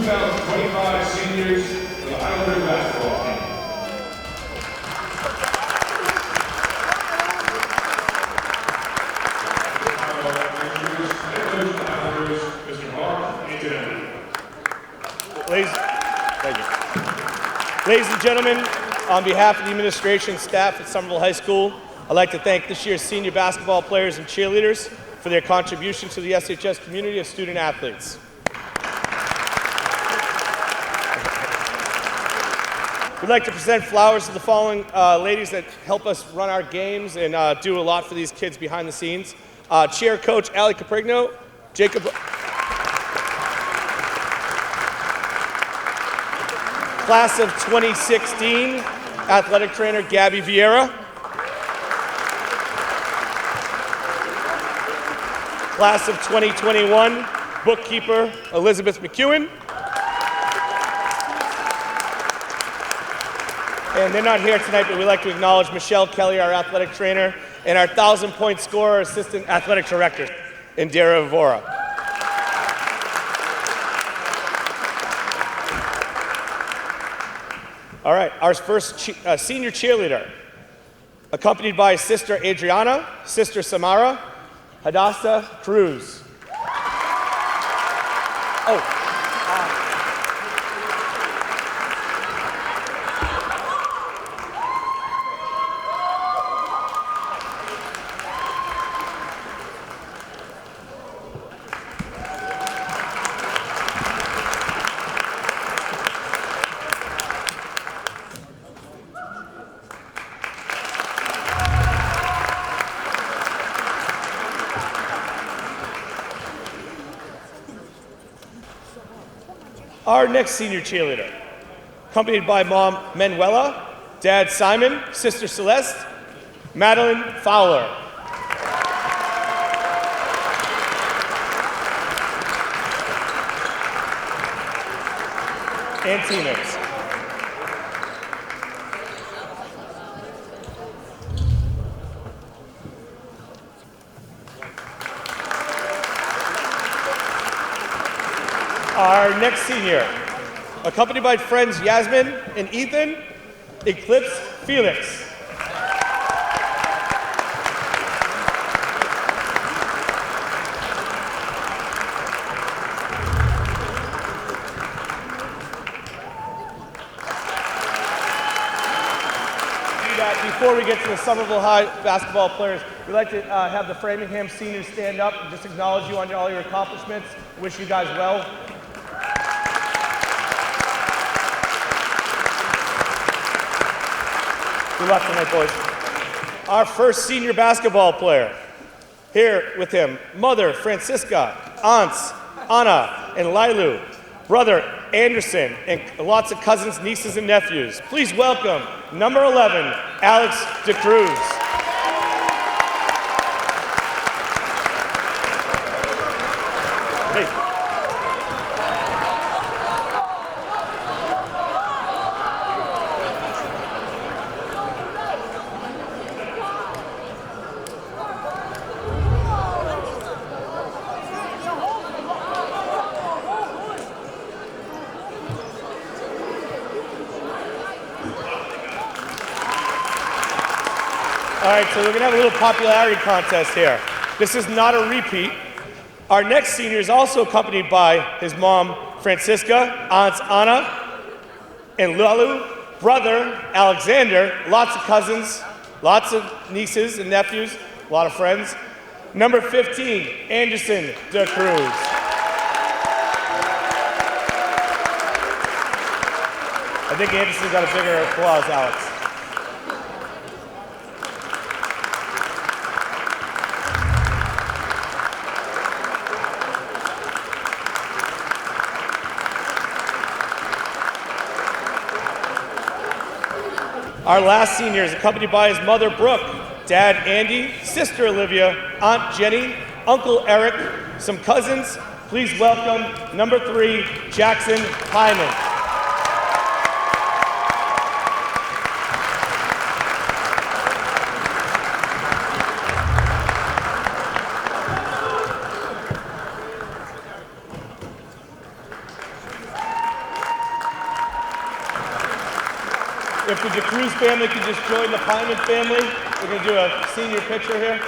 2025 seniors for the Highlanders basketball team. Ladies and gentlemen, on behalf of the administration and staff at Somerville High School, I'd like to thank this year's senior basketball players and cheerleaders for their contribution to the SHS community of student athletes. We'd like to present flowers to the following ladies that help us run our games and do a lot for these kids behind the scenes. Cheer coach Ali Caprigno, Jacob. Class of 2016, athletic trainer Gabby Vieira. Class of 2021, bookkeeper Elizabeth McEwen. And they're not here tonight, but we'd like to acknowledge Michelle Kelly, our athletic trainer, and our 1,000-point scorer, assistant athletic director, Indira Vora. All right, our first senior cheerleader, accompanied by Sister Adriana, Sister Samara, Hadassah Cruz. Our next senior cheerleader, accompanied by Mom Manuela, Dad Simon, Sister Celeste, Madeline Fowler. And teammates. Our next senior, accompanied by friends Yasmin and Ethan, Eclipse Felix. Before we get to the Somerville High basketball players, we'd like to have the Framingham seniors stand up and just acknowledge you on all your accomplishments. Wish you guys well. Good luck tonight, boys. Our first senior basketball player. Here with him, Mother Francisca, aunts Anna and Lilu, brother Anderson, and lots of cousins, nieces, and nephews. Please welcome number 11, Alex DeCruz. Hey. All right, so we're gonna have a little popularity contest here. This is not a repeat. Our next senior is also accompanied by his mom, Francisca, aunts Anna and Lalu, brother Alexander, lots of cousins, lots of nieces and nephews, a lot of friends. Number 15, Anderson De Cruz. I think Anderson got a bigger applause, Alex. Our last senior is accompanied by his mother, Brooke, dad, Andy, sister, Olivia, aunt, Jenny, uncle, Eric, some cousins. Please welcome number 3, Jackson Hyman. If the DeCruz family could just join the Pyman family, we're going to do a senior picture here.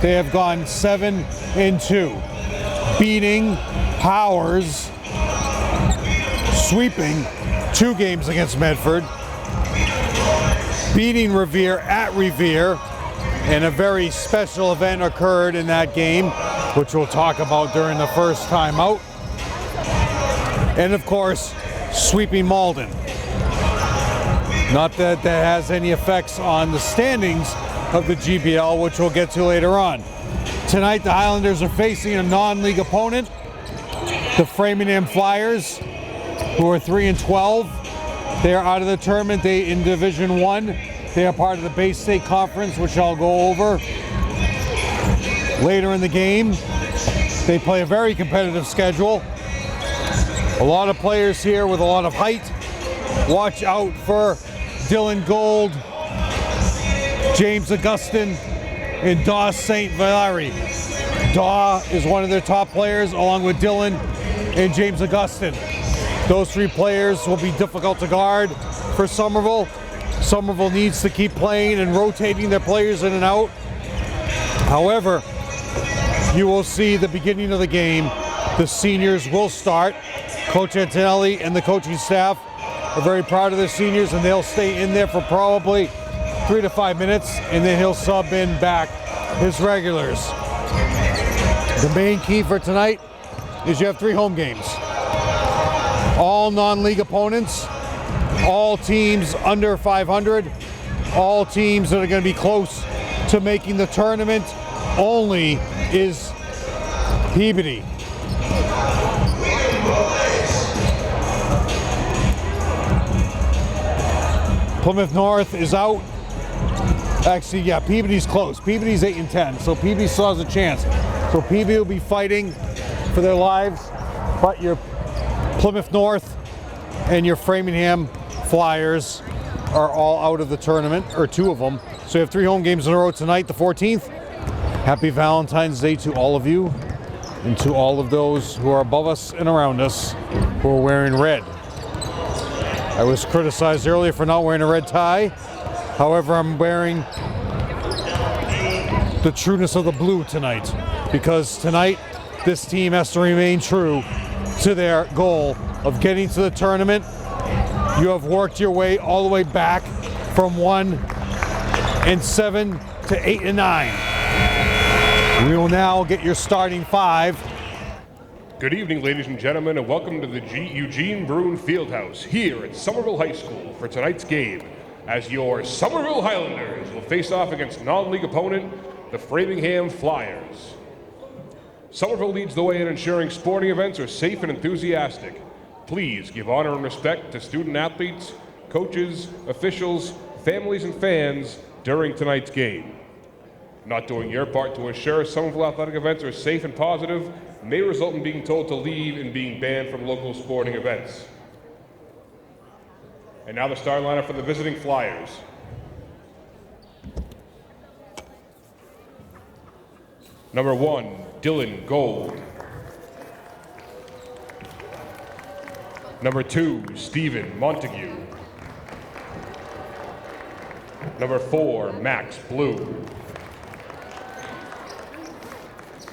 They have gone 7-2, beating Powers, sweeping 2 games against Medford, beating Revere at Revere, and a very special event occurred in that game, which we'll talk about during the first time out, and of course, sweeping Malden. Not that that has any effects on the standings of the GBL, which we'll get to later on. Tonight, the Highlanders are facing a non-league opponent, the Framingham Flyers, who are 3-12. They are out of the tournament. They in Division 1. They are part of the Bay State Conference, which I'll go over later in the game. They play a very competitive schedule. A lot of players here with a lot of height. Watch out for Dylan Gold, James Augustin, and Daw St. Valerie. Daw is one of their top players, along with Dylan and James Augustin. Those 3 players will be difficult to guard for Somerville. Somerville needs to keep playing and rotating their players in and out. However, you will see the beginning of the game. The seniors will start. Coach Antonelli and the coaching staff are very proud of their seniors, and they'll stay in there for probably 3 to 5 minutes, and then he'll sub in back his regulars. The main key for tonight is you have 3 home games. All non-league opponents, all teams under 500, all teams that are going to be close to making the tournament. Only is Peabody. Plymouth North is out. Actually, yeah, Peabody's close. Peabody's 8-10, so Peabody still has a chance. So Peabody will be fighting for their lives, but your Plymouth North and your Framingham Flyers are all out of the tournament, or 2 of them. So you have 3 home games in a row tonight, the 14th. Happy Valentine's Day to all of you, and to all of those who are above us and around us who are wearing red. I was criticized earlier for not wearing a red tie. However, I'm wearing the trueness of the blue tonight, because tonight this team has to remain true to their goal of getting to the tournament. You have worked your way all the way back from 1-7 to 8-9. We will now get your starting 5. Good evening, ladies and gentlemen, and welcome to the Eugene Bruin Fieldhouse here at Somerville High School for tonight's game, as your Somerville Highlanders will face off against non-league opponent, the Framingham Flyers. Somerville leads the way in ensuring sporting events are safe and enthusiastic. Please give honor and respect to student athletes, coaches, officials, families, and fans during tonight's game. Not doing your part to ensure Somerville athletic events are safe and positive may result in being told to leave and being banned from local sporting events. And now the starting lineup for the visiting Flyers. Number 1, Dylan Gold. Number 2, Stephen Montague. Number 4, Max Blue.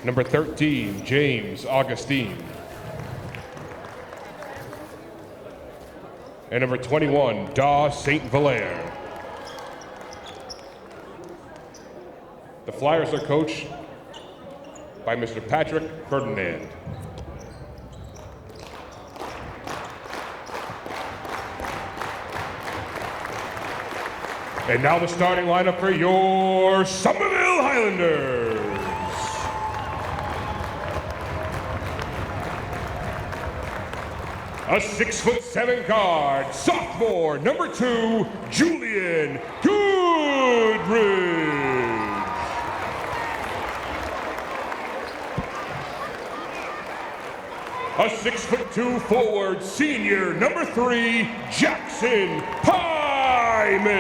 Number 13, James Augustine. And number 21, Daw St. Valere. The Flyers are coached by Mr. Patrick Ferdinand. And now the starting lineup for your Somerville Highlanders. A 6'7" guard, sophomore, number 2, Julian Goodrich. a 6'2" forward, senior, number 3, Jackson Pyman.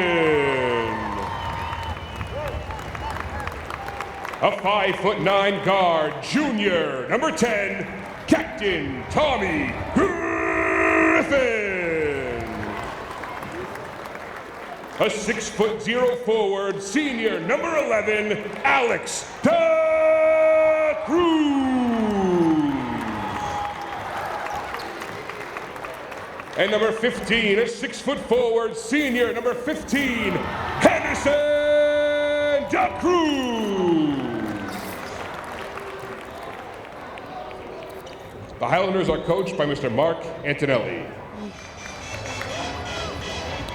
A 5'9" guard, junior, number 10, Captain Tommy Griffin. A 6'0" forward, senior, number 11, Alex Da Cruz. And number 15, a 6' forward, senior, number 15, Henderson Da Cruz. The Highlanders are coached by Mr. Mark Antonelli.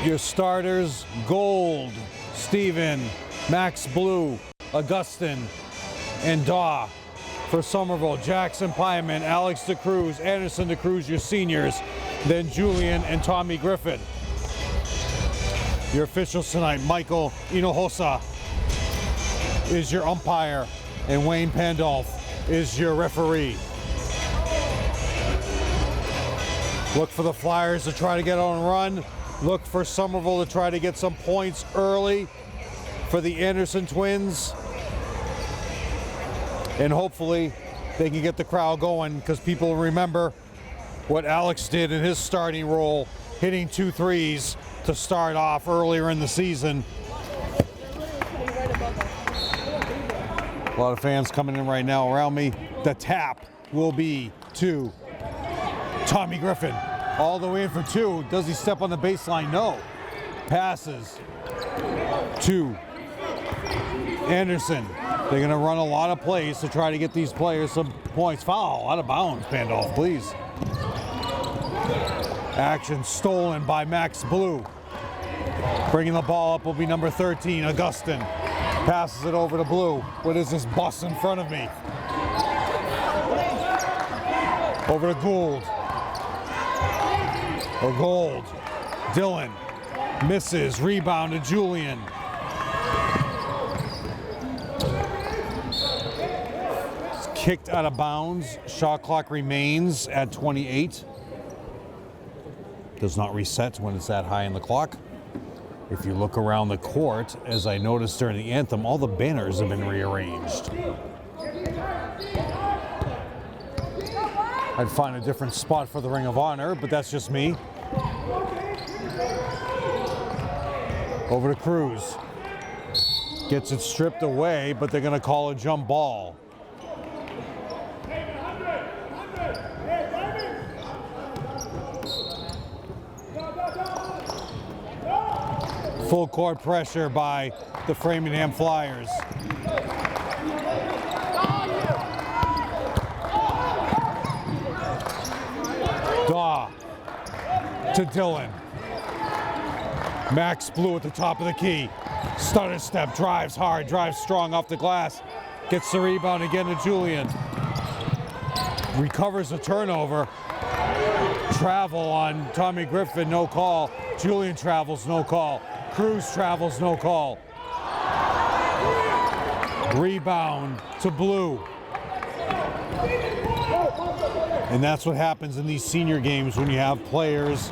Your starters, Gold, Steven, Max Blue, Augustin, and Daw. For Somerville, Jackson Pyman, Alex Da Cruz, Anderson Da Cruz, your seniors, then Julian and Tommy Griffin. Your officials tonight, Michael Inohosa is your umpire, and Wayne Pandolf is your referee. Look for the Flyers to try to get on a run. Look for Somerville to try to get some points early for the Anderson twins. And hopefully they can get the crowd going, because people remember what Alex did in his starting role, hitting 2 threes to start off earlier in the season. A lot of fans coming in right now around me. The tap will be to Tommy Griffin. All the way in for 2. Does he step on the baseline? No. Passes to Anderson. They're going to run a lot of plays to try to get these players some points. Foul, out of bounds, Pandolf, please. Action stolen by Max Blue. Bringing the ball up will be number 13, Augustin. Passes it over to Blue. What is this bus in front of me? Over to Gould. Gold. Dylan misses. Rebound to Julian. It's kicked out of bounds. Shot clock remains at 28. Does not reset when it's that high in the clock. If you look around the court, as I noticed during the anthem, all the banners have been rearranged. I'd find a different spot for the Ring of Honor, but that's just me. Over to Cruz. Gets it stripped away, but they're going to call a jump ball. Full court pressure by the Framingham Flyers. Daw to Dylan. Max Blue at the top of the key. Stutter step, drives hard, drives strong off the glass. Gets the rebound again to Julian. Recovers the turnover. Travel on Tommy Griffin, no call. Julian travels, no call. Cruz travels, no call. Rebound to Blue. And that's what happens in these senior games when you have players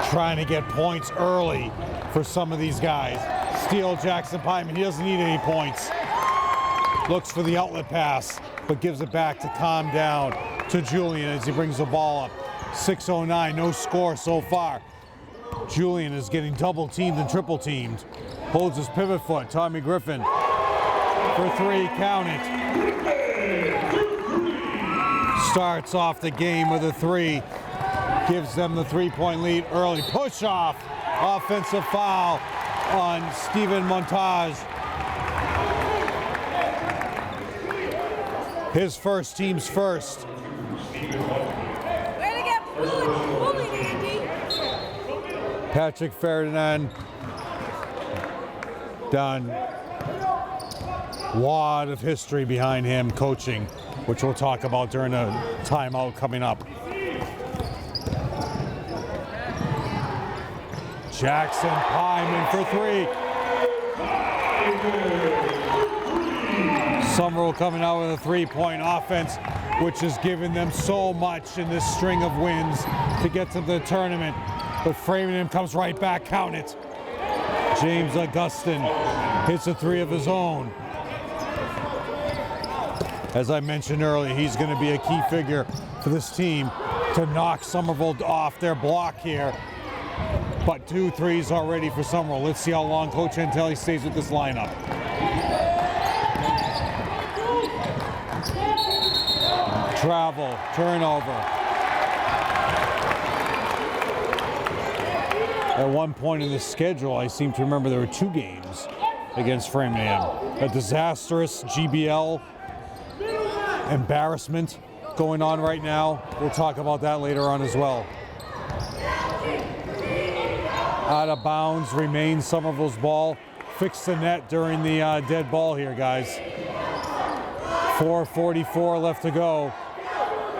trying to get points early for some of these guys. Steal Jackson Pyman, he doesn't need any points. Looks for the outlet pass, but gives it back to calm down to Julian as he brings the ball up. 6:09, no score so far. Julian is getting double teamed and triple teamed. Holds his pivot foot, Tommy Griffin for 3, count it. Starts off the game with a 3. Gives them the 3-point lead early. Push off. Offensive foul on Steven Montage. His first, team's first. Patrick Ferdinand done. Lot of history behind him coaching, which we'll talk about during a timeout coming up. Jackson Pyman for 3. Somerville coming out with a 3-point offense. which has given them so much in this string of wins to get to the tournament. But Framingham comes right back, count it. James Augustin hits a 3 of his own. As I mentioned earlier, he's going to be a key figure for this team to knock Somerville off their block here. But 2 threes already for Somerville. Let's see how long Coach Antelli stays with this lineup. Travel, turnover. At one point in the schedule, I seem to remember there were 2 games against Framingham. A disastrous GBL embarrassment going on right now. We'll talk about that later on as well. Out of bounds remains Somerville's ball. Fix the net during the dead ball here, guys. 4:44 left to go.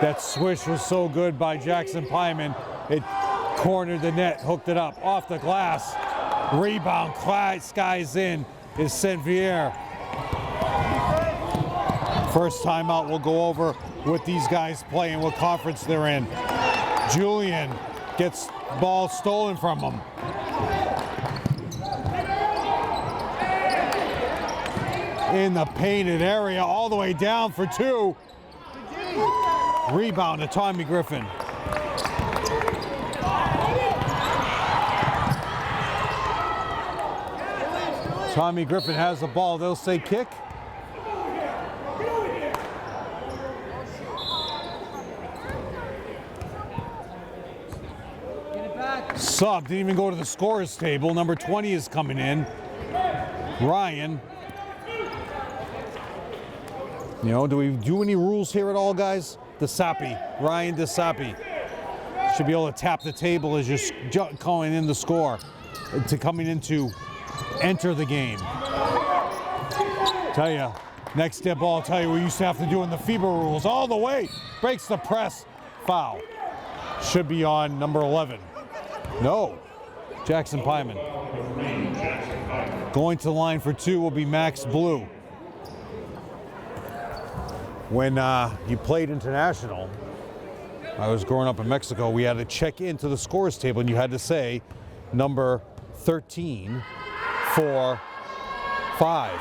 That swish was so good by Jackson Pyman. It cornered the net, hooked it up, off the glass. Rebound, skies in, is Saint-Vier. First timeout, we'll go over what these guys play and what conference they're in. Julian gets ball stolen from him. In the painted area, all the way down for 2. Rebound to Tommy Griffin. Tommy Griffin has the ball. They'll say kick. Sub didn't even go to the scorer's table. Number 20 is coming in. Ryan. You know, do we do any rules here at all, guys? DeSapi, Ryan DeSapi. Should be able to tap the table as you're calling in the score to coming in to enter the game. Tell you, next step ball, I'll tell you we used to have to do in the FIBA rules. All the way, breaks the press, foul. Should be on number 11. No, Jackson Pyman. Going to the line for 2 will be Max Blue. When you played international, I was growing up in Mexico, we had to check into the scores table and you had to say number 13, 4, 5.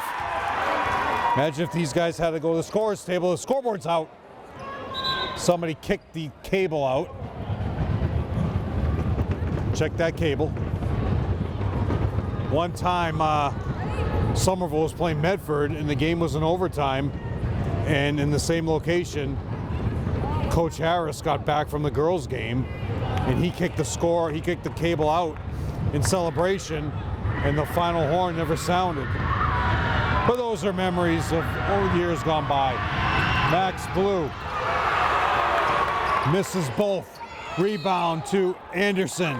Imagine if these guys had to go to the scores table, the scoreboard's out. Somebody kicked the cable out. Check that cable. One time, Somerville was playing Medford and the game was in overtime. And in the same location, Coach Harris got back from the girls' game and he kicked the cable out in celebration, and the final horn never sounded. But those are memories of old years gone by. Max Blue misses both. Rebound to Anderson.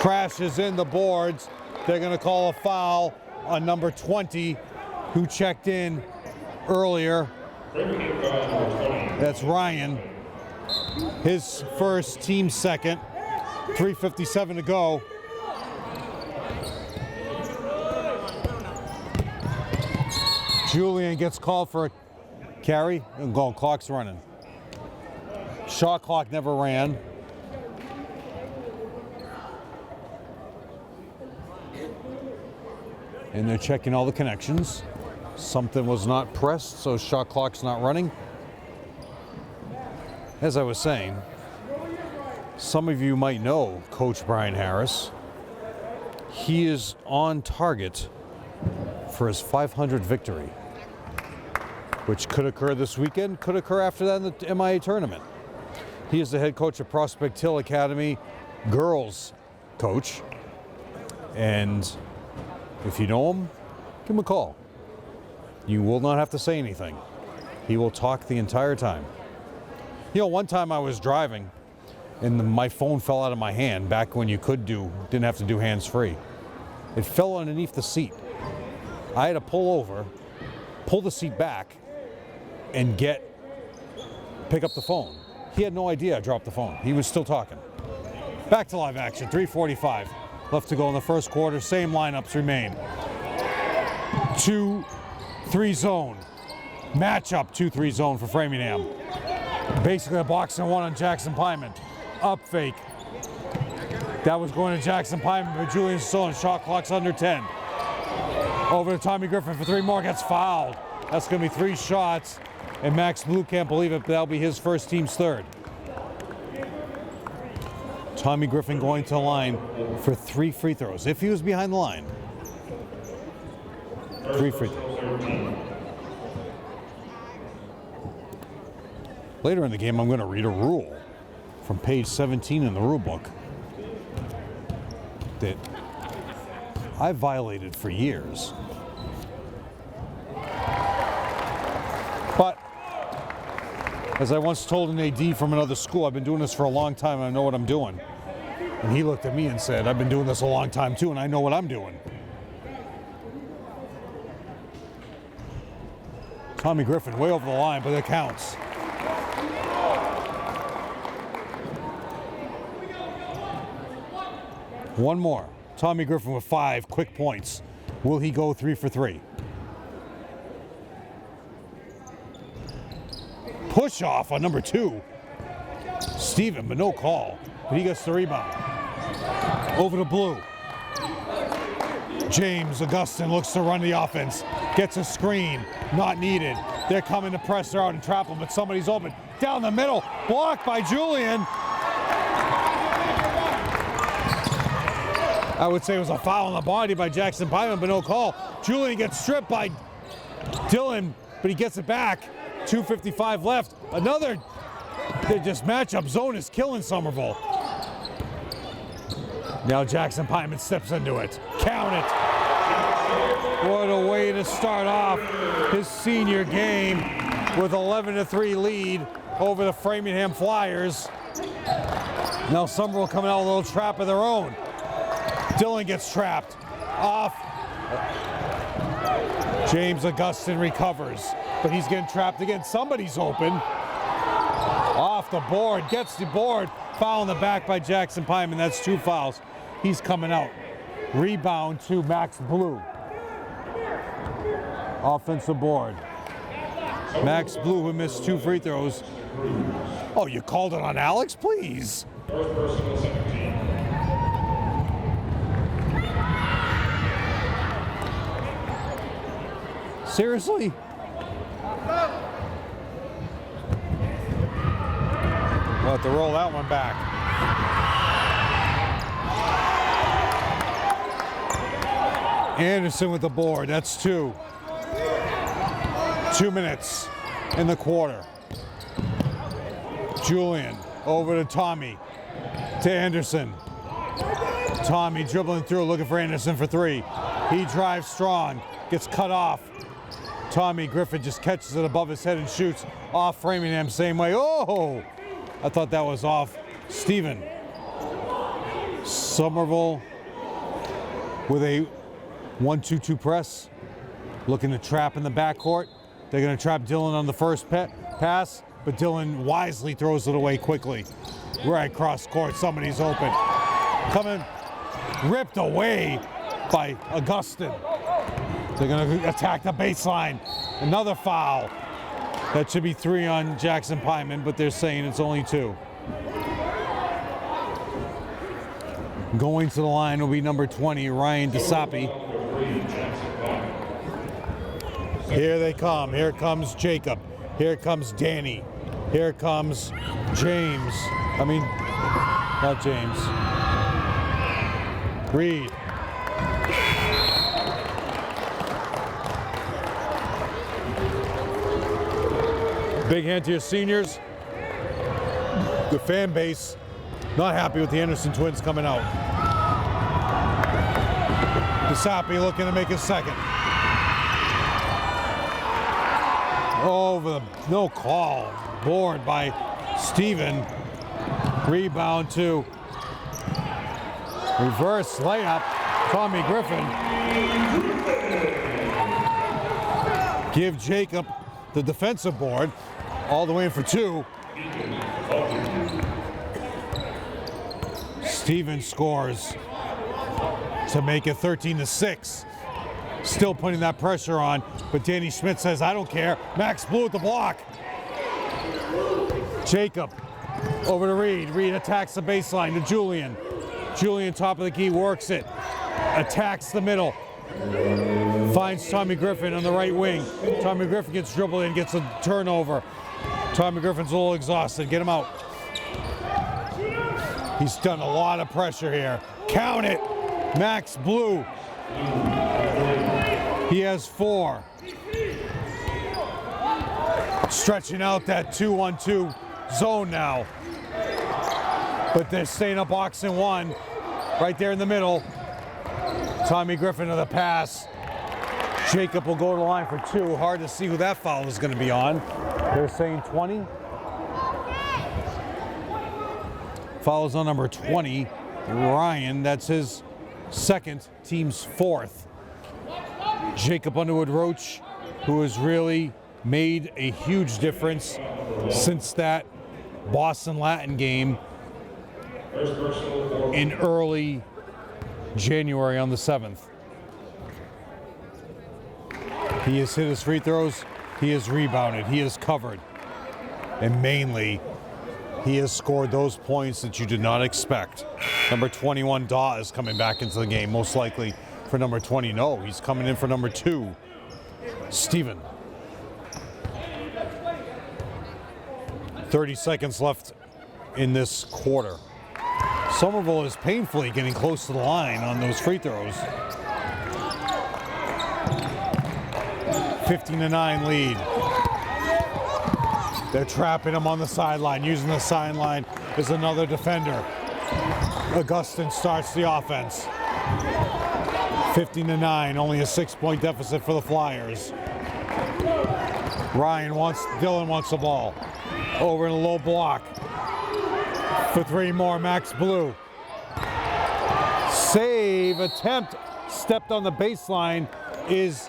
Crashes in the boards. They're going to call a foul on number 20, who checked in earlier. That's Ryan. His first, team second. 3:57 to go. Julian gets called for a carry and goal. Clock's running. Shot clock never ran. And they're checking all the connections. Something was not pressed, so shot clock's not running. As I was saying, some of you might know Coach Brian Harris. He is on target for his 500 victory, which could occur this weekend, could occur after that in the MIAA tournament. He is the head coach of Prospect Hill Academy, girls coach. And if you know him, give him a call. You will not have to say anything. He will talk the entire time. You know, one time I was driving and my phone fell out of my hand back when you didn't have to do hands-free. It fell underneath the seat. I had to pull over, pull the seat back, and pick up the phone. He had no idea I dropped the phone. He was still talking. Back to live action, 3:45 left to go in the first quarter. Same lineups remain. 2-3 zone. Matchup 2-3 zone for Framingham. Basically a box and one on Jackson Pyman. Up fake. That was going to Jackson Pyman, but Julian's still in. Shot clock's under 10. Over to Tommy Griffin for 3 more. Gets fouled. That's going to be 3 shots. And Max Blue can't believe it, but that'll be his first, team's third. Tommy Griffin going to the line for 3 free throws. If he was behind the line. 3 free throws. Later in the game, I'm going to read a rule from page 17 in the rule book that I've violated for years. But as I once told an AD from another school, I've been doing this for a long time and I know what I'm doing. And he looked at me and said, I've been doing this a long time too and I know what I'm doing. Tommy Griffin way over the line, but it counts. One more. Tommy Griffin with 5 quick points. Will he go 3 for 3? Push off on number 2. Steven, but no call. But he gets the rebound. Over to Blue. James Augustin looks to run the offense. Gets a screen. Not needed. They're coming to press her out and trap him, but somebody's open. Down the middle. Blocked by Julian. I would say it was a foul on the body by Jackson Pyman, but no call. Julian gets stripped by Dylan, but he gets it back. 2:55 left. Another, just matchup zone is killing Somerville. Now Jackson Pyman steps into it. Count it. What a way to start off his senior game with 11-3 lead over the Framingham Flyers. Now Somerville coming out with a little trap of their own. Dylan gets trapped. Off. James Augustin recovers, but he's getting trapped again. Somebody's open. Off the board, gets the board. Foul in the back by Jackson Pyman. That's 2 fouls. He's coming out. Rebound to Max Blue. Offensive board. Max Blue, who missed 2 free throws. Oh, you called it on Alex? Please. Seriously? We'll have to roll that one back. Anderson with the board. That's 2. 2 minutes in the quarter. Julian over to Tommy. To Anderson. Tommy dribbling through, looking for Anderson for 3. He drives strong. Gets cut off. Tommy Griffin just catches it above his head and shoots off Framingham same way. Oh! I thought that was off Steven. Somerville with a 1-2-2 press. Looking to trap in the backcourt. They're going to trap Dylan on the first pass, but Dylan wisely throws it away quickly. Right cross court, somebody's open. Coming, ripped away by Augustin. They're going to attack the baseline. Another foul. That should be 3 on Jackson Pyman, but they're saying it's only 2. Going to the line will be number 20, Ryan DeSapi. Here they come. Here comes Jacob. Here comes Danny. Here comes James. I mean, not James. Reed. Big hand to your seniors. The fan base not happy with the Anderson twins coming out. DeSapi looking to make his second. Over the no call. Board by Steven. Rebound to reverse layup. Tommy Griffin. Give Jacob the defensive board. All the way in for 2. Steven scores to make it 13-6. still putting that pressure on, but Danny Schmidt says, I don't care. Max Blue at the block. Jacob over to Reed. Reed attacks the baseline to Julian. Julian, top of the key, works it. Attacks the middle. Finds Tommy Griffin on the right wing. Tommy Griffin gets dribbled in, gets a turnover. Tommy Griffin's a little exhausted. Get him out. He's done a lot of pressure here. Count it. Max Blue. He has 4. Stretching out that 2-1-2 zone now. But they're staying up box in 1. Right there in the middle. Tommy Griffin to the pass. Jacob will go to the line for 2. Hard to see who that foul is going to be on. They're saying 20. Foul is on number 20. Ryan, that's his second, team's 4th. Jacob Underwood Roach, who has really made a huge difference since that Boston Latin game in early January on the 7th. He has hit his free throws, he has rebounded, he has covered, and mainly he has scored those points that you did not expect. Number 21, Daw, is coming back into the game, most likely for number 20. No, he's coming in for number 2, Steven. 30 seconds left in this quarter. Somerville is painfully getting close to the line on those free throws. 15-9 lead. They're trapping him on the sideline. Using the sideline is another defender. Augustin starts the offense. 15-9, only a 6-point deficit for the Flyers. Dylan wants the ball. Over in a low block. For 3 more, Max Blue. Save attempt, stepped on the baseline is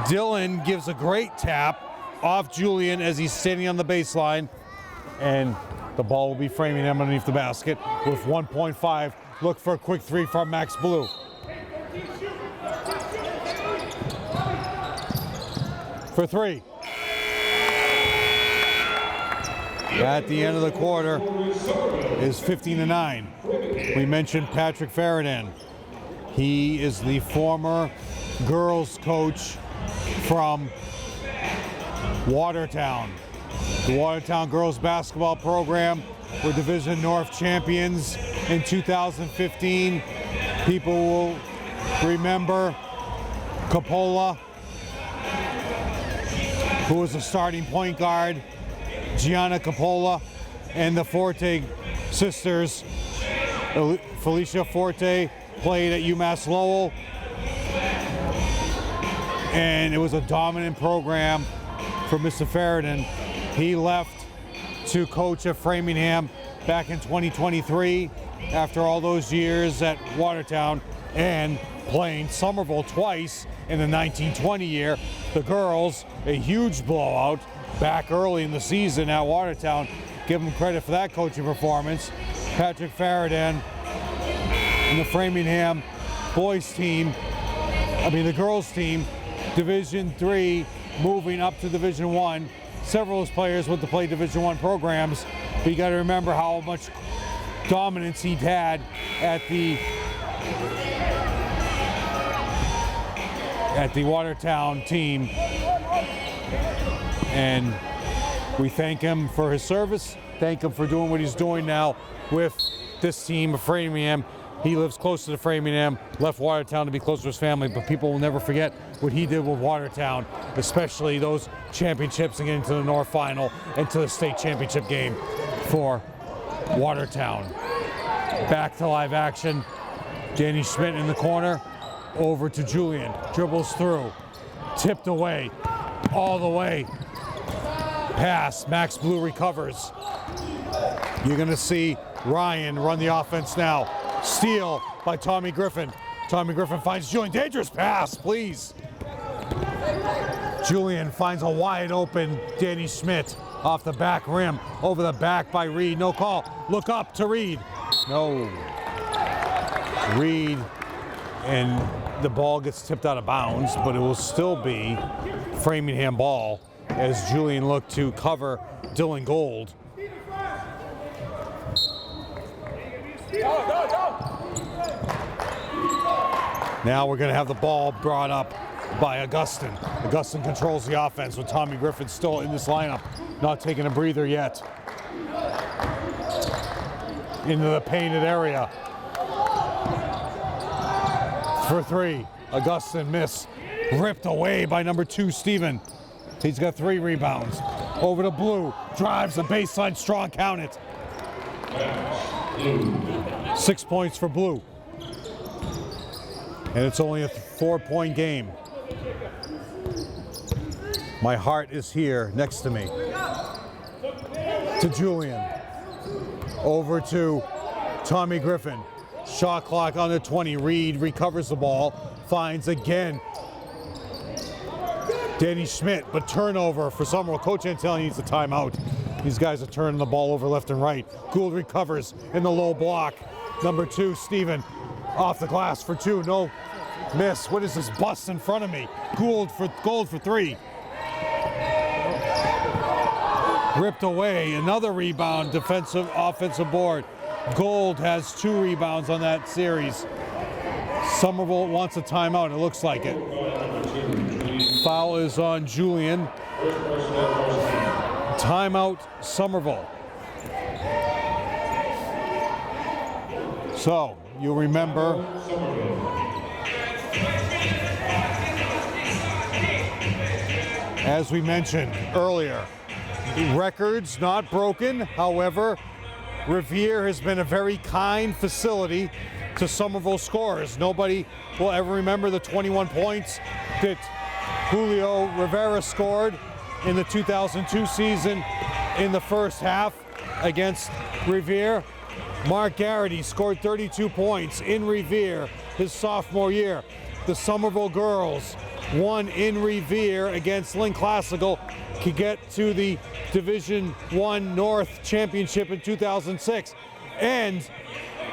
Dylan, gives a great tap off Julian as he's standing on the baseline, and the ball will be Framingham underneath the basket with 1.5. Look for a quick 3 from Max Blue. For 3. At the end of the quarter is 15-9. We mentioned Patrick Faradan. He is the former girls coach from Watertown. The Watertown girls basketball program were Division North champions in 2015. People will remember Coppola, who was a starting point guard, Gianna Coppola, and the Forte sisters. Felicia Forte played at UMass Lowell, and it was a dominant program for Mr. Faradan. He left to coach at Framingham back in 2023 after all those years at Watertown and playing Somerville twice in the 1920 year. The girls, a huge blowout back early in the season at Watertown. Give him credit for that coaching performance. Patrick Faradan and the Framingham boys team, the girls team, Division III, moving up to Division I. Several of his players went to play Division I programs, but you got to remember how much dominance he'd had at the Watertown team. And we thank him for his service, thank him for doing what he's doing now with this team of Framingham. He lives close to Framingham, left Watertown to be close to his family, but people will never forget what he did with Watertown, especially those championships and getting to the North Final and to the state championship game for Watertown. Back to live action. Danny Schmidt in the corner, over to Julian, dribbles through, tipped away, all the way. Pass, Max Blue recovers. You're gonna see Ryan run the offense now. Steal by Tommy Griffin. Tommy Griffin finds Julian. Dangerous pass, please. Julian finds a wide open Danny Schmidt off the back rim. Over the back by Reed. No call. Look up to Reed. No. Reed and the ball gets tipped out of bounds, but it will still be Framingham ball as Julian looked to cover Dylan Gold. Now we're going to have the ball brought up by Augustin. Augustin controls the offense with Tommy Griffin still in this lineup, not taking a breather yet. Into the painted area. For three, Augustin miss. Ripped away by number 2, Steven. He's got 3 rebounds. Over to Blue, drives the baseline, strong, count it. 6 points for Blue. And it's only a 4-point game. My heart is here next to me. To Julian. Over to Tommy Griffin. Shot clock on the 20. Reed recovers the ball. Finds again Danny Schmidt, but turnover for Somerville. Coach Antelli needs a timeout. These guys are turning the ball over left and right. Gould recovers in the low block. Number 2, Steven, off the glass for 2. No miss. What is this bust in front of me? Gould for 3. Ripped away. Another rebound. Defensive, offensive board. Gould has 2 rebounds on that series. Somerville wants a timeout. It looks like it. Foul is on Julian. Timeout, Somerville. So, you'll remember as we mentioned earlier, records not broken. However, Revere has been a very kind facility to Somerville scorers. Nobody will ever remember the 21 points that Julio Rivera scored in the 2002 season in the first half against Revere. Mark Garrity scored 32 points in Revere his sophomore year. The Somerville girls won in Revere against Lynn Classical to get to the Division I North Championship in 2006. And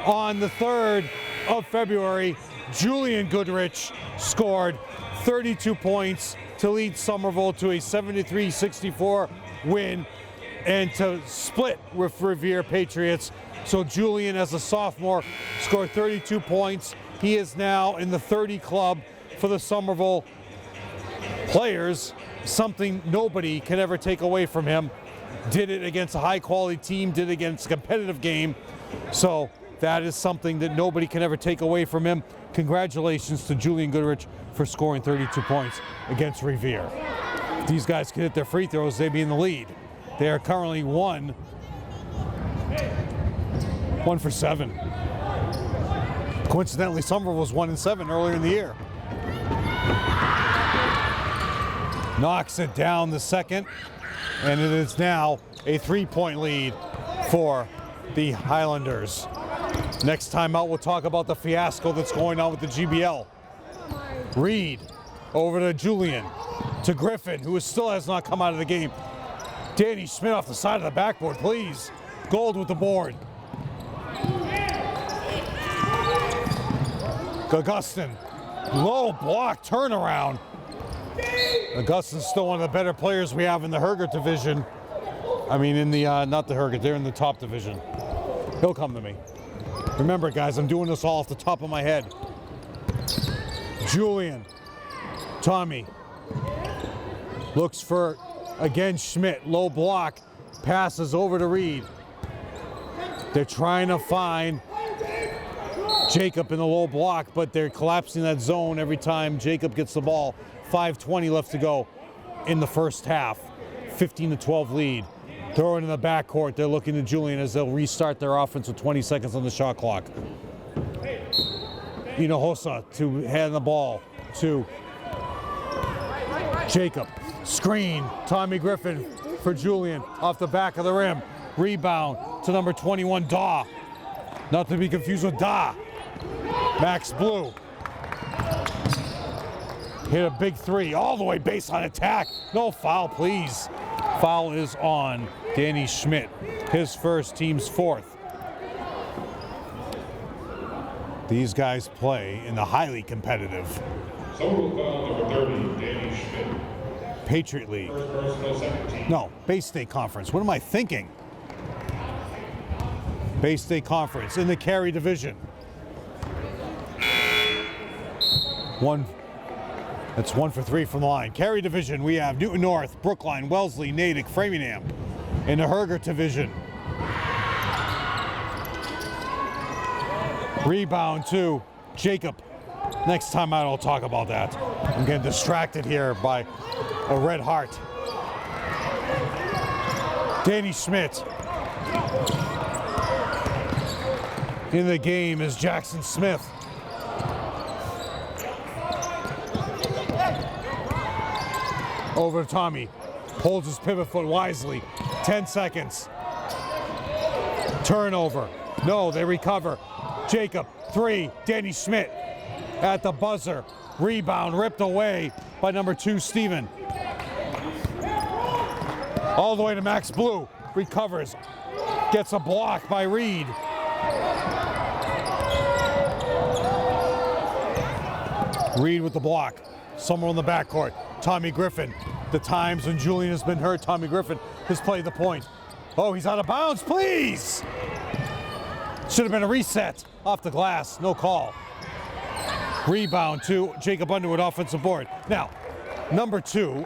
on the 3rd of February, Julian Goodrich scored 32 points to lead Somerville to a 73-64 win and to split with Revere Patriots. So Julian, as a sophomore, scored 32 points. He is now in the 30 club for the Somerville players, something nobody can ever take away from him. Did it against a high-quality team, did it against a competitive game. So that is something that nobody can ever take away from him. Congratulations to Julian Goodrich for scoring 32 points against Revere. If these guys can hit their free throws, they'd be in the lead. They are currently 1 for 7. Coincidentally, Somerville was 1 and 7 earlier in the year. Knocks it down the second, and it is now a 3-point lead for the Highlanders. Next time out, we'll talk about the fiasco that's going on with the GBL. Reed over to Julian, to Griffin, who still has not come out of the game. Danny Schmidt off the side of the backboard, please. Gold with the board. Augustin, low block turnaround. Augustin's still one of the better players we have in the Hergert division. I mean, in the, not the Hergert, they're in the top division. He'll come to me. Remember, guys, I'm doing this all off the top of my head. Julian, Tommy, looks for, again, Schmidt, low block, passes over to Reed. They're trying to find Jacob in the low block, but they're collapsing that zone every time Jacob gets the ball. 5:20 left to go in the first half. 15-12 lead. Throw it in the backcourt. They're looking to Julian as they'll restart their offense with 20 seconds on the shot clock. Hinojosa to hand the ball to Jacob. Screen. Tommy Griffin for Julian off the back of the rim. Rebound to number 21, Daw. Not to be confused with Da. Max Blue. Hit a big 3 all the way baseline attack. No foul, please. Foul is on Danny Schmidt, his first, team's 4th. These guys play in the highly competitive Somerville foul number 30, Danny Schmidt. Patriot League. First personal, second team. No, Bay State Conference. What am I thinking? Bay State Conference in the Carey Division. That's 1 for 3 from the line. Carey Division, we have Newton North, Brookline, Wellesley, Natick, Framingham. In the Herger Division. Rebound to Jacob. Next time out, I'll talk about that. I'm getting distracted here by a red heart. Danny Schmidt. In the game is Jackson Smith. Over to Tommy. Holds his pivot foot wisely. 10 seconds. Turnover. No, they recover. Jacob, 3. Danny Schmidt at the buzzer. Rebound ripped away by number 2, Steven. All the way to Max Blue. Recovers. Gets a block by Reed. Reed with the block. Somewhere on the backcourt. Tommy Griffin. The times when Julian has been hurt, Tommy Griffin has played the point. Oh, he's out of bounds, please! Should have been a reset. Off the glass, no call. Rebound to Jacob Underwood, offensive board. Now, number 2,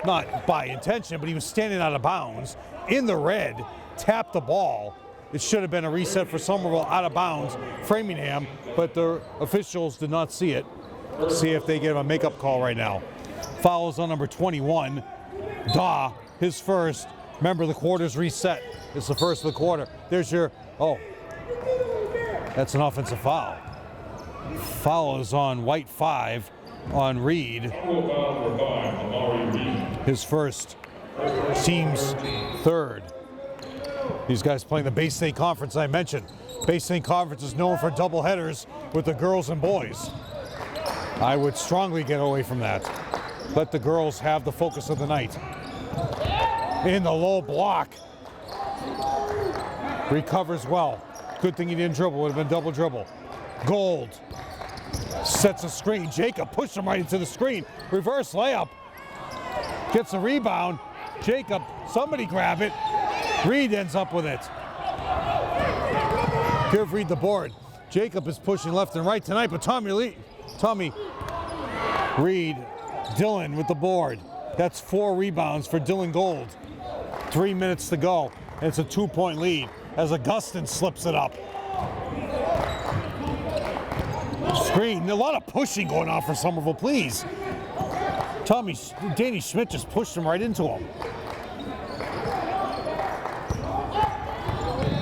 not by intention, but he was standing out of bounds in the red, tapped the ball. It should have been a reset for Somerville, out of bounds, Framingham, but the officials did not see it. See if they give a makeup call right now. Fouls on number 21. Daw, his first. Remember, the quarter's reset. It's the first of the quarter. There's your, oh, that's an offensive foul. Foul is on White 5 on Reed. His first, team's third. These guys playing the Bay State Conference I mentioned. Bay State Conference is known for double headers with the girls and boys. I would strongly get away from that. Let the girls have the focus of the night. In the low block. Recovers well. Good thing he didn't dribble. Would have been double dribble. Gold. Sets a screen. Jacob pushed him right into the screen. Reverse layup. Gets a rebound. Jacob, somebody grab it. Reed ends up with it. Give Reed the board. Jacob is pushing left and right tonight, but Tommy Reed, Dylan with the board. That's 4 rebounds for Dylan Gold. 3 minutes to go. And it's a 2-point lead as Augustin slips it up. Screen. A lot of pushing going on for Somerville, please. Danny Schmidt just pushed him right into him.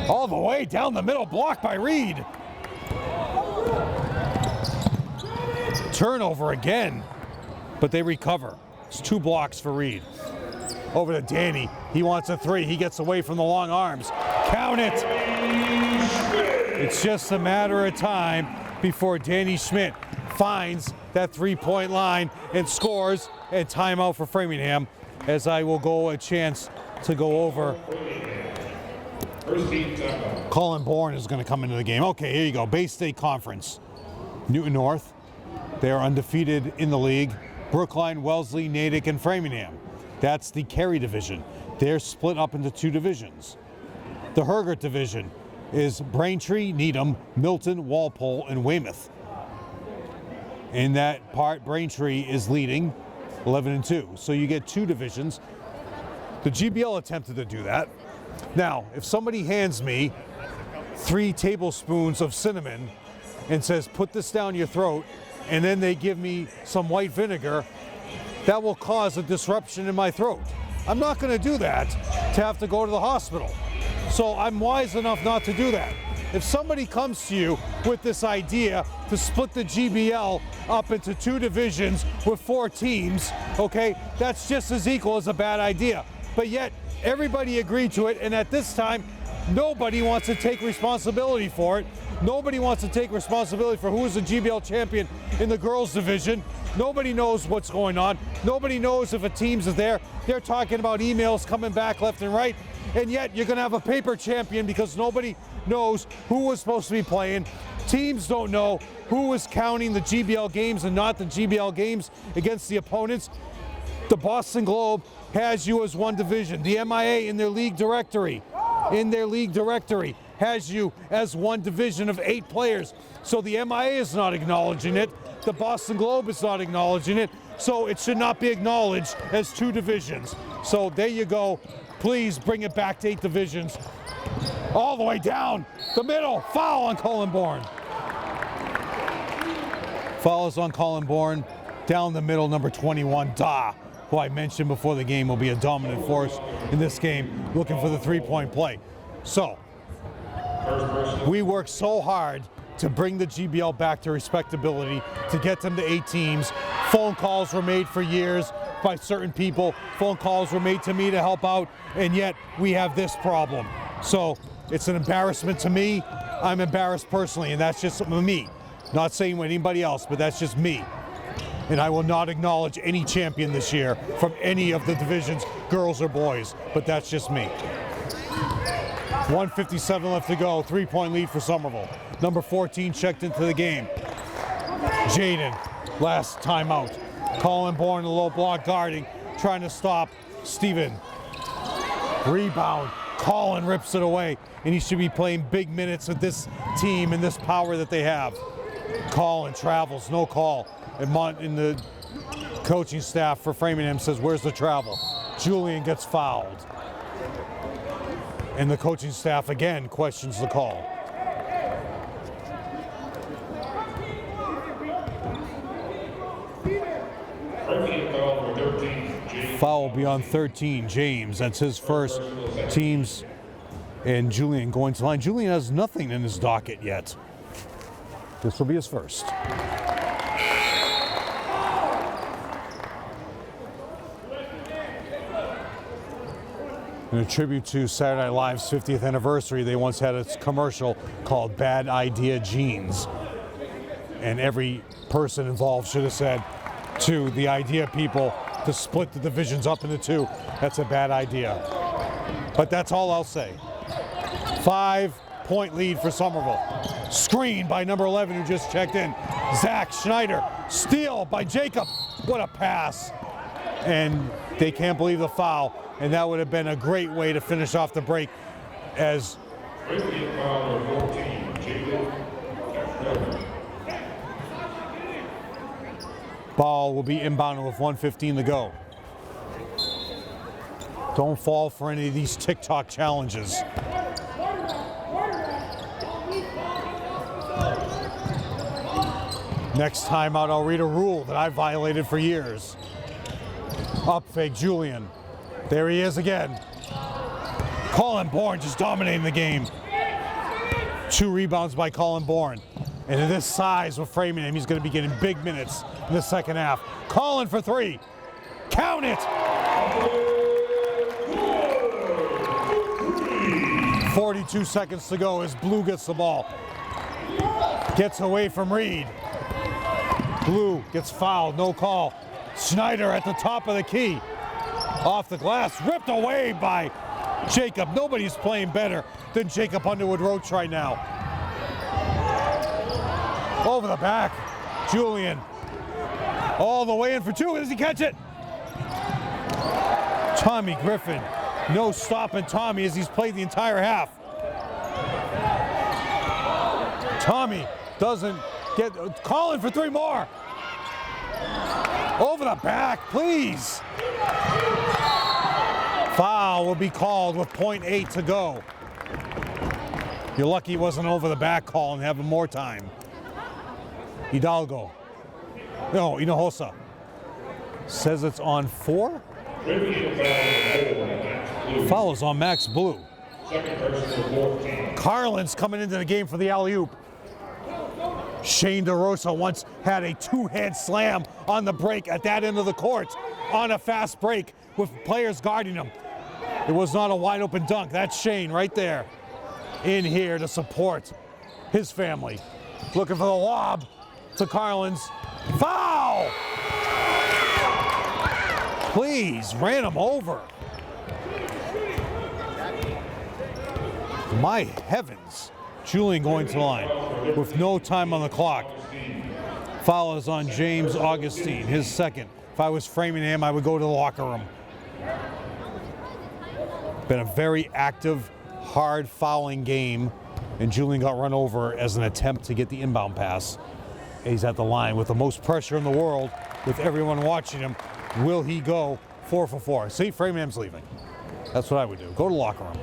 All the way down the middle, blocked by Reed. Turnover again, but they recover. It's 2 blocks for Reed. Over to Danny. He wants a 3. He gets away from the long arms. Count it. It's just a matter of time before Danny Schmidt finds that 3-point line and scores. And timeout for Framingham, as I will go a chance to go over. Colin Bourne is going to come into the game. Okay, here you go. Bay State Conference. Newton North. They are undefeated in the league. Brookline, Wellesley, Natick, and Framingham. That's the Carey Division. They're split up into 2 divisions. The Herger Division is Braintree, Needham, Milton, Walpole, and Weymouth. In that part, Braintree is leading 11-2. So you get 2 divisions. The GBL attempted to do that. Now, if somebody hands me 3 tablespoons of cinnamon and says, put this down your throat, and then they give me some white vinegar, that will cause a disruption in my throat. I'm not going to do that to have to go to the hospital. So I'm wise enough not to do that. If somebody comes to you with this idea to split the GBL up into 2 divisions with 4 teams, okay, that's just as equal as a bad idea. But yet, everybody agreed to it, and at this time, nobody wants to take responsibility for it. Nobody wants to take responsibility for who is the GBL champion in the girls division. Nobody knows what's going on. Nobody knows if a team's there. They're talking about emails coming back left and right, and yet you're going to have a paper champion because nobody knows who was supposed to be playing. Teams don't know who is counting the GBL games and not the GBL games against the opponents. The Boston Globe has you as one division. The MIAA in their league directory, has you as one division of 8 players. So the MIAA is not acknowledging it. The Boston Globe is not acknowledging it. So it should not be acknowledged as 2 divisions. So there you go. Please bring it back to 8 divisions. All the way down the middle. Foul on Colin Bourne. Foul is on Colin Bourne. Down the middle, number 21, Da, who I mentioned before the game will be a dominant force in this game, looking for the 3-point play. So, we worked so hard to bring the GBL back to respectability, to get them to 8 teams. Phone calls were made for years by certain people. Phone calls were made to me to help out, and yet we have this problem. So, it's an embarrassment to me. I'm embarrassed personally, and that's just me. Not saying with anybody else, but that's just me. And I will not acknowledge any champion this year from any of the divisions, girls or boys, but that's just me. 1:57 left to go, 3-point lead for Somerville. Number 14 checked into the game. Jaden, last timeout. Colin Bourne, a low block guarding, trying to stop Steven. Rebound, Colin rips it away, and he should be playing big minutes with this team and this power that they have. Colin travels, no call. And the coaching staff for Framingham says, where's the travel? Julian gets fouled. And the coaching staff again questions the call. Foul will be on 13, James. That's his first. Teams and Julian going to line. Julian has nothing in his docket yet. This will be his first. In a tribute to Saturday Night Live's 50th anniversary, they once had a commercial called Bad Idea Jeans. And every person involved should have said to the idea people to split the divisions up into 2. That's a bad idea. But that's all I'll say. 5-point lead for Somerville. Screen by number 11 who just checked in. Zach Schneider. Steal by Jacob. What a pass. And they can't believe the foul. And that would have been a great way to finish off the break as ball will be inbounded with 1:15 to go. Don't fall for any of these TikTok challenges. Next time out, I'll read a rule that I violated for years. Up fake Julian. There he is again. Colin Bourne just dominating the game. 2 rebounds by Colin Bourne. And at this size with Framingham, he's going to be getting big minutes in the second half. Colin for 3. Count it! 42 seconds to go as Blue gets the ball. Gets away from Reed. Blue gets fouled, no call. Schneider at the top of the key. Off the glass, ripped away by Jacob. Nobody's playing better than Jacob Underwood-Roach right now. Over the back, Julian. All the way in for 2, does he catch it? Tommy Griffin, no stopping Tommy as he's played the entire half. Tommy doesn't get, Colin for 3 more. Over the back, please. Foul will be called with 0.8 to go. You're lucky he wasn't over the back call and having more time. Hidalgo. No, Hinojosa. Says it's on 4? Foul is on Max Blue. Carlin's coming into the game for the alley-oop. Shane DeRosa once had a 2-hand slam on the break at that end of the court on a fast break with players guarding him. It was not a wide open dunk. That's Shane right there in here to support his family. Looking for the lob to Carlin's. Foul! Please, ran him over. My heavens. Julian going to the line with no time on the clock. Foul is on James Augustine, his second. If I was Framingham, I would go to the locker room. Been a very active, hard fouling game, and Julian got run over as an attempt to get the inbound pass. He's at the line with the most pressure in the world, with everyone watching him. Will he go 4 for 4? See, Framingham's leaving. That's what I would do. Go to the locker room.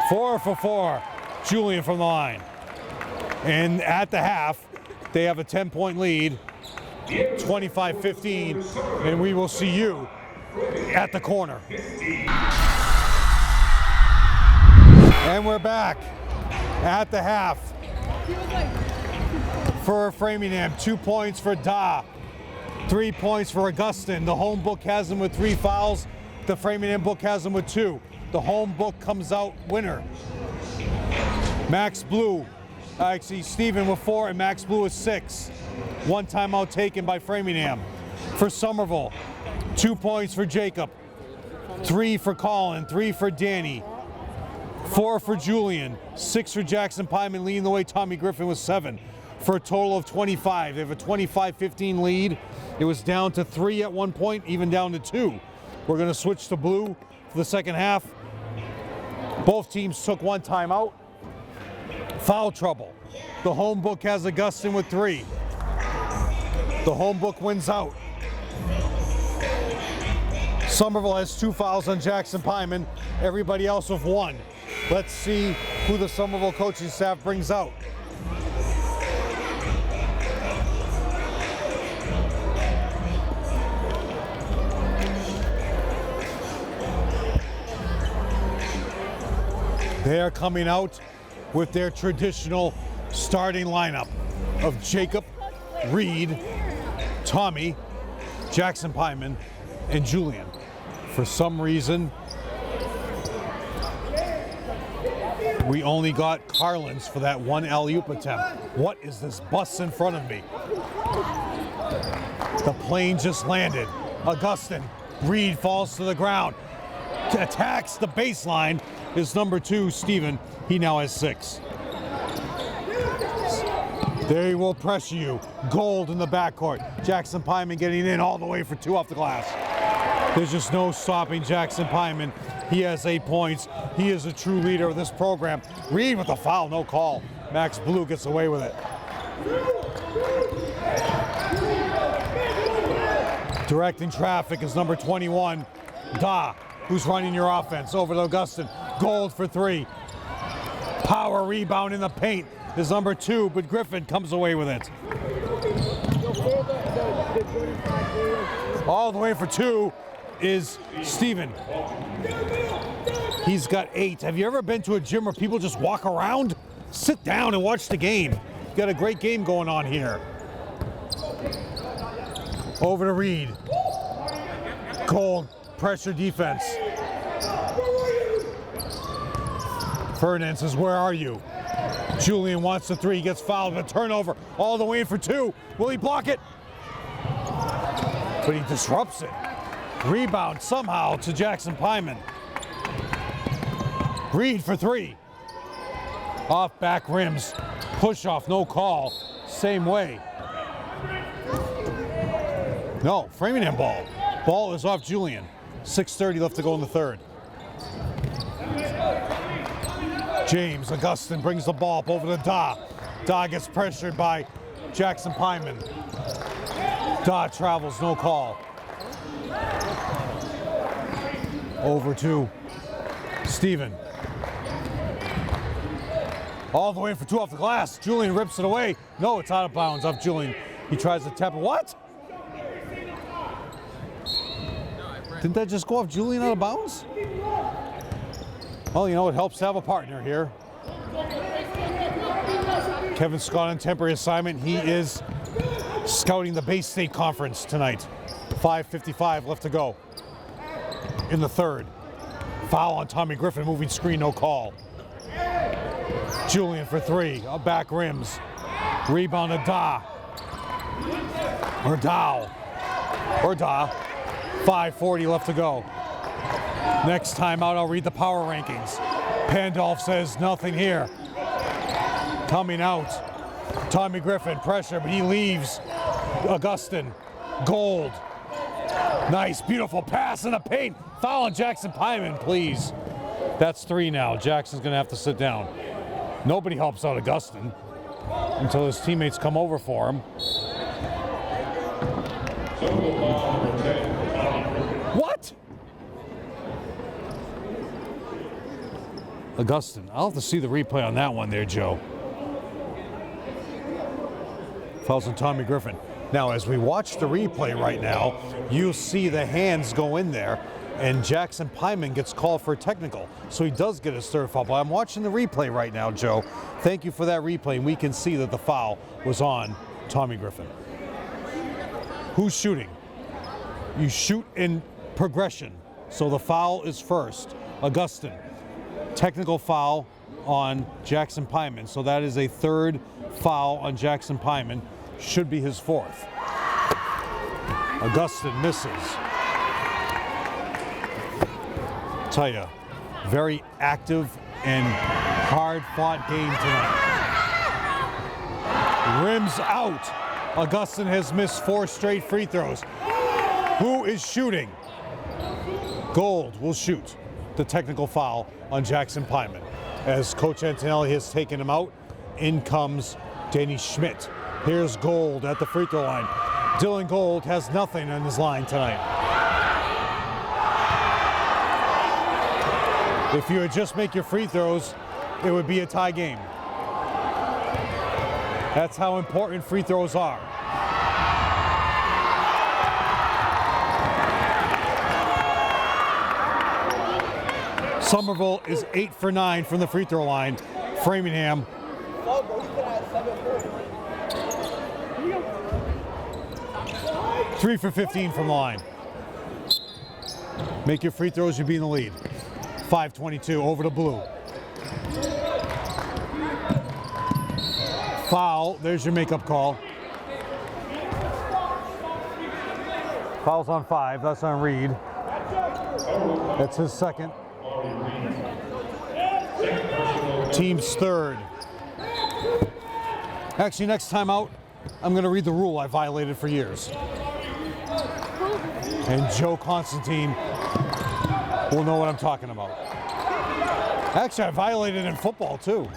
4 for 4, Julian from the line. And at the half, they have a 10-point lead, 25-15, and we will see you at the corner. And we're back at the half. For Framingham, 2 points for Da, 3 points for Augustine. The home book has him with 3 fouls. The Framingham book has him with 2. The home book comes out winner. Max Blue, actually Stephen with 4 and Max Blue with 6. 1 timeout taken by Framingham. For Somerville, 2 points for Jacob, 3 for Colin, 3 for Danny, 4 for Julian, 6 for Jackson Pyman, leading the way Tommy Griffin with 7, for a total of 25. They have a 25-15 lead. It was down to 3 at one point, even down to 2. We're going to switch to blue for the second half. Both teams took 1 timeout. Foul trouble. The home book has Augustine with 3. The home book wins out. Somerville has 2 fouls on Jackson Pyman. Everybody else with 1. Let's see who the Somerville coaching staff brings out. They are coming out with their traditional starting lineup of Jacob, Reed, Tommy, Jackson Pyman, and Julian. For some reason, we only got Carlins for that 1 alley-oop attempt. What is this bus in front of me? The plane just landed. Augustine, Reed falls to the ground. Attacks the baseline is number 2, Steven. He now has 6. They will pressure you. Gold in the backcourt. Jackson Pyman getting in all the way for 2 off the glass. There's just no stopping Jackson Pyman. He has 8 points. He is a true leader of this program. Reed with a foul, no call. Max Blue gets away with it. Directing traffic is number 21, Da, who's running your offense. Over to Augustine. Gold for 3. Power rebound in the paint is number 2, but Griffin comes away with it. All the way for 2 is Steven. He's got 8. Have you ever been to a gym where people just walk around? Sit down and watch the game. You've got a great game going on here. Over to Reed. Gold, pressure defense. Ferdinand says, where are you? Julian wants the 3, gets fouled, a turnover, all the way in for 2. Will he block it? But he disrupts it. Rebound somehow to Jackson Pyman. Reed for 3. Off back rims. Push off, no call. Same way. No, Framingham ball. Ball is off Julian. 6:30 left to go in the third. James Augustine brings the ball up over to Da. Da gets pressured by Jackson Pyman. Da travels, no call. Over to Steven. All the way for 2 off the glass. Julian rips it away. No, it's out of bounds off Julian. He tries to tap it. What? Didn't that just go off Julian out of bounds? Well, you know, it helps to have a partner here. Kevin Scott on temporary assignment. He is scouting the Bay State Conference tonight. 5:55 left to go in the third. Foul on Tommy Griffin, moving screen, no call. Julian for 3, back rims. Rebound to Da. Or Dow. Or Da. 5:40 left to go. Next time out, I'll read the power rankings. Pandolf says nothing here. Coming out, Tommy Griffin, pressure, but he leaves. Augustin, Gold. Nice, beautiful pass in the paint. Foul on Jackson Pyman, please. That's 3 now. Jackson's gonna have to sit down. Nobody helps out Augustin until his teammates come over for him. What? Augustin, I'll have to see the replay on that one there, Joe. Fouls on Tommy Griffin. Now, as we watch the replay right now, you see the hands go in there, and Jackson Pyman gets called for a technical. So he does get his third foul. But I'm watching the replay right now, Joe. Thank you for that replay. And we can see that the foul was on Tommy Griffin. Who's shooting? You shoot in progression. So the foul is first. Augustin. Technical foul on Jackson Pyman. So that is a third foul on Jackson Pyman. Should be his fourth. Augustin misses. Tell you, very active and hard-fought game tonight. Rims out. Augustin has missed 4 straight free throws. Who is shooting? Gold will shoot the technical foul on Jackson Pyman. As Coach Antonelli has taken him out, in comes Danny Schmidt. Here's Gold at the free throw line. Dylan Gold has nothing on his line tonight. If you would just make your free throws, it would be a tie game. That's how important free throws are. Somerville is 8 for 9 from the free throw line. Framingham 3 for 15 from the line. Make your free throws, you'll be in the lead. 5:22 over to blue. Foul, there's your makeup call. Foul's on 5, that's on Reed. That's his second. Team's third. Actually, next time out, I'm going to read the rule I violated for years. And Joe Constantine will know what I'm talking about. Actually, I violated in football, too.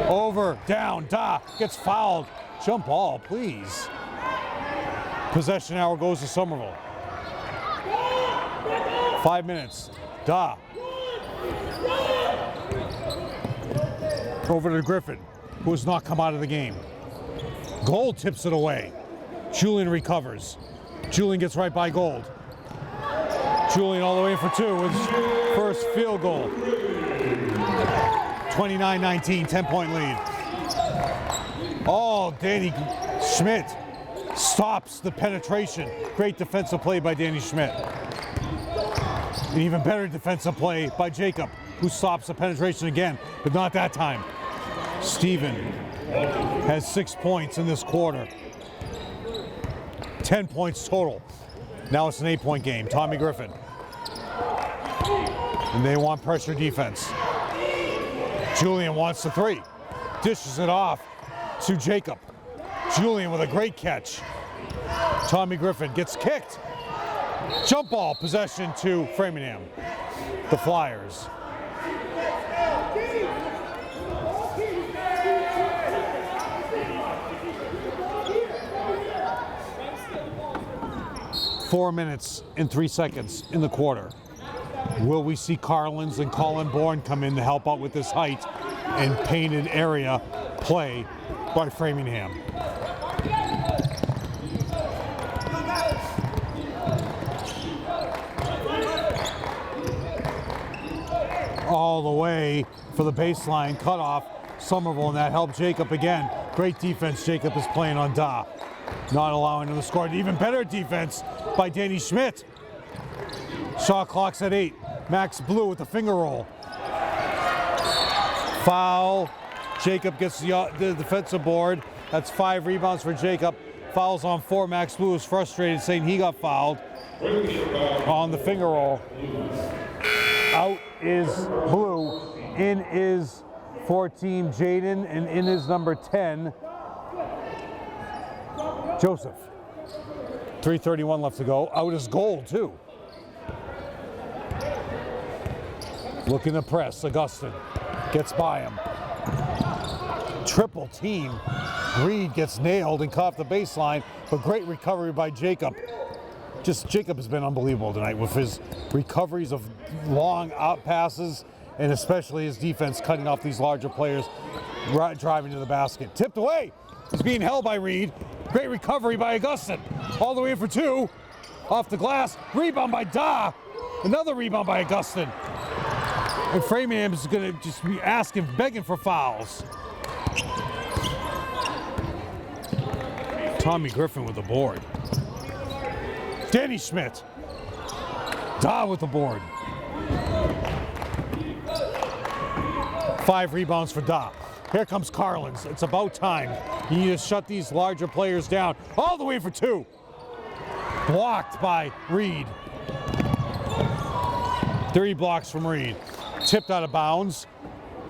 Over, down, gets fouled. Jump ball, please. Possession hour goes to Somerville. 5 minutes. Over to Griffin, who has not come out of the game. Gold tips it away. Julian recovers. Julian gets right by Gold. Julian all the way in for 2 with his first field goal. 29-19, 10-point lead. Oh, Danny Schmidt stops the penetration. Great defensive play by Danny Schmidt. An even better defensive play by Jacob, who stops the penetration again, but not that time. Steven has 6 points in this quarter. 10 points total. Now it's an 8-point game. Tommy Griffin. And they want pressure defense. Julian wants the 3. Dishes it off to Jacob. Julian with a great catch. Tommy Griffin gets kicked. Jump ball possession to Framingham. The Flyers. Four minutes and 3 seconds in the quarter. Will we see Carlins and Colin Bourne come in to help out with this height and painted area play by Framingham? All the way for the baseline cutoff. Somerville, and that helped Jacob again. Great defense Jacob is playing on Da. Not allowing him to score. Even better defense by Danny Schmidt. Shot clock's at 8. Max Blue with the finger roll. Foul. Jacob gets the defensive board. That's 5 rebounds for Jacob. Fouls on 4. Max Blue is frustrated, saying he got fouled on the finger roll. Out is Blue. In is 14, Jaden, and in is number 10, Joseph. 3:31 left to go. Out is Gold, too. Looking to press. Augustin gets by him. Triple team. Reed gets nailed and caught the baseline, but great recovery by Jacob. Jacob has been unbelievable tonight with his recoveries of long out passes, and especially his defense cutting off these larger players, driving to the basket. Tipped away. He's being held by Reed. Great recovery by Augustin. All the way in for 2. Off the glass. Rebound by Da. Another rebound by Augustin. And Framingham is going to just be begging for fouls. Tommy Griffin with the board. Danny Schmidt. Da with the board. 5 rebounds for Da. Here comes Carlins. It's about time. You need to shut these larger players down. All the way for 2. Blocked by Reed. 3 blocks from Reed. Tipped out of bounds.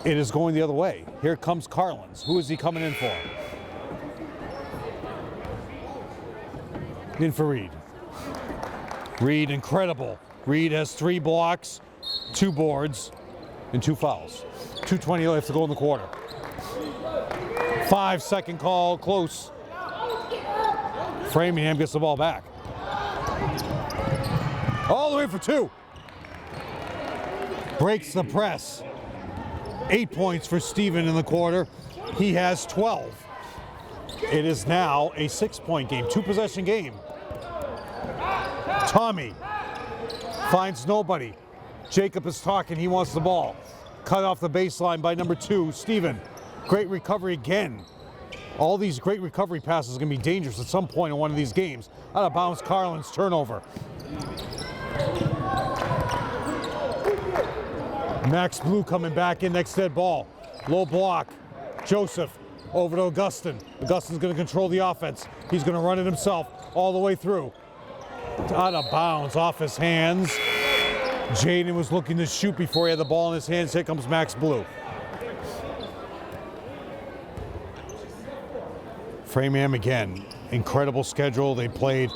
It is going the other way. Here comes Carlins. Who is he coming in for? In for Reed. Reed, incredible. Reed has 3 blocks, 2 boards, and 2 fouls. 2:20 left to go in the quarter. 5-second call, close. Framingham gets the ball back. All the way for 2. Breaks the press. 8 points for Steven in the quarter. He has 12. It is now a 6-point game, 2-possession game. Tommy finds nobody. Jacob is talking, he wants the ball. Cut off the baseline by number 2, Steven. Great recovery again. All these great recovery passes are going to be dangerous at some point in one of these games. Out of bounds, Carlin's turnover. Max Blue coming back in, next dead ball. Low block. Joseph over to Augustin. Augustin's going to control the offense. He's going to run it himself all the way through. Out of bounds, off his hands. Jaden was looking to shoot before he had the ball in his hands. Here comes Max Blue. Framingham again, incredible schedule. They played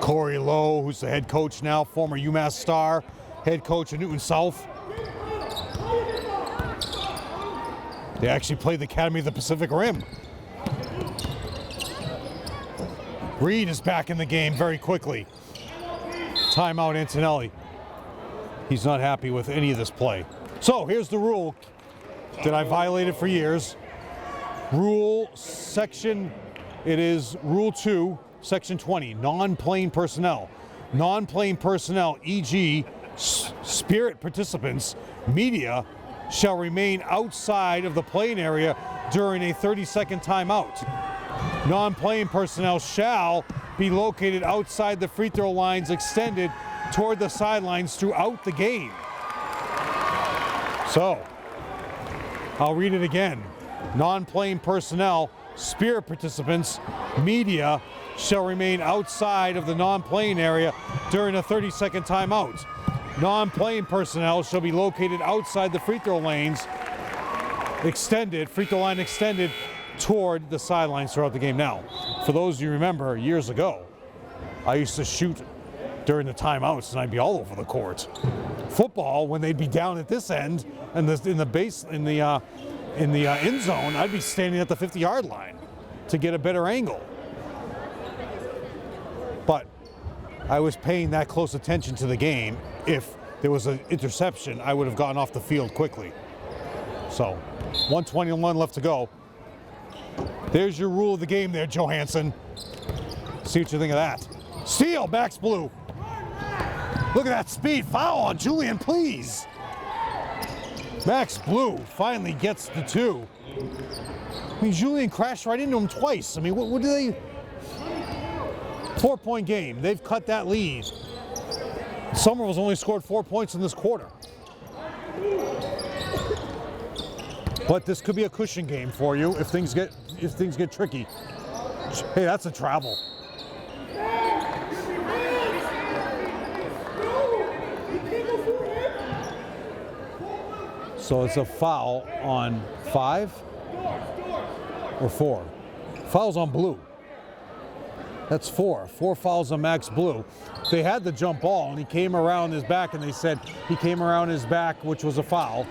Corey Lowe, who's the head coach now, former UMass star, head coach of Newton South. They actually played the Academy of the Pacific Rim. Reed is back in the game very quickly. Timeout, Antonelli. He's not happy with any of this play. So here's the rule that I violated for years. Rule section, it is Rule 2, Section 20, non-playing personnel. Non-playing personnel, e.g. spirit participants, media, shall remain outside of the playing area during a 30-second timeout. Non-playing personnel shall be located outside the free throw lines extended toward the sidelines throughout the game. So, I'll read it again. Non-playing personnel, spirit participants, media shall remain outside of the non-playing area during a 30-second timeout. Non-playing personnel shall be located outside the free throw lanes free throw line extended toward the sidelines throughout the game. Now, for those you remember, years ago, I used to shoot during the timeouts and I'd be all over the court. Football, when they'd be down at this end and in the end zone, I'd be standing at the 50-yard line to get a better angle. But I was paying that close attention to the game. If there was an interception, I would have gotten off the field quickly. So, 1:21 left to go. There's your rule of the game there, Johansson. See what you think of that. Steal, Max Blue. Look at that speed. Foul on Julian, please. Max Blue finally gets the 2. I mean, Julian crashed right into him twice. I mean, what do they... 4-point game. They've cut that lead. Somerville's only scored 4 points in this quarter. But this could be a cushion game for you if things get tricky. Hey, that's a travel. So it's a foul on 5 or 4. Fouls on Blue. That's 4. 4 fouls on Max Blue. They had the jump ball, and he came around his back, and they said he came around his back, which was a foul.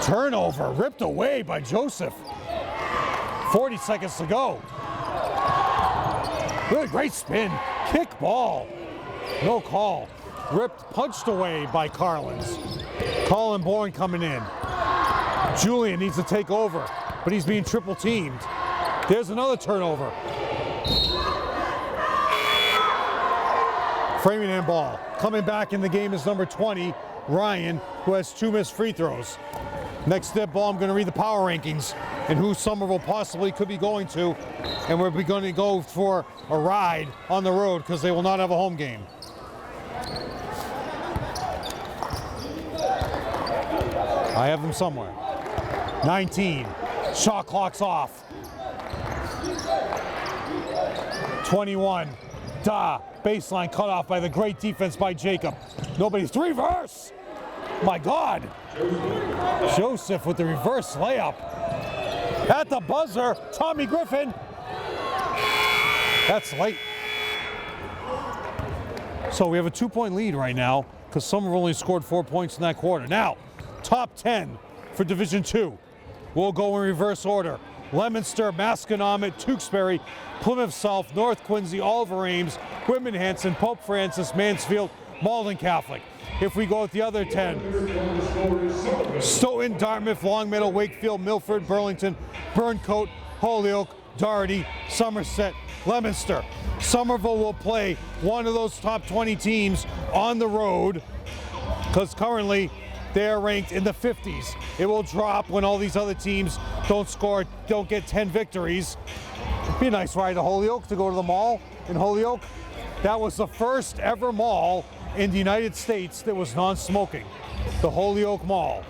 Turnover, ripped away by Joseph. 40 seconds to go. Really great spin. Kick ball. No call. Ripped, punched away by Carlins. Colin Bourne coming in. Julian needs to take over, but he's being triple teamed. There's another turnover. Framingham ball. Coming back in the game is number 20, Ryan, who has 2 missed free throws. Next step ball, I'm going to read the power rankings and who Somerville possibly could be going to. And we're going to go for a ride on the road because they will not have a home game. I have them somewhere. 19. Shot clock's off. 21. Baseline cut off by the great defense by Jacob. Nobody's reverse. My God. Joseph with the reverse layup. At the buzzer, Tommy Griffin. That's late. So we have a 2-point lead right now because Somerville only scored 4 points in that quarter. Now, top 10 for Division 2. We'll go in reverse order. Leominster, Masconomet, Tewksbury, Plymouth South, North Quincy, Oliver Ames, Whitman Hanson, Pope Francis, Mansfield, Malden Catholic. If we go with the other 10, Stoughton, Dartmouth, Longmeadow, Wakefield, Milford, Burlington, Burncoat, Holyoke, Doherty, Somerset, Leominster. Somerville will play one of those top 20 teams on the road because currently they are ranked in the 50s. It will drop when all these other teams don't get 10 victories. It'd be a nice ride to Holyoke to go to the mall in Holyoke. That was the first ever mall in the United States that was non-smoking, the Holyoke Mall.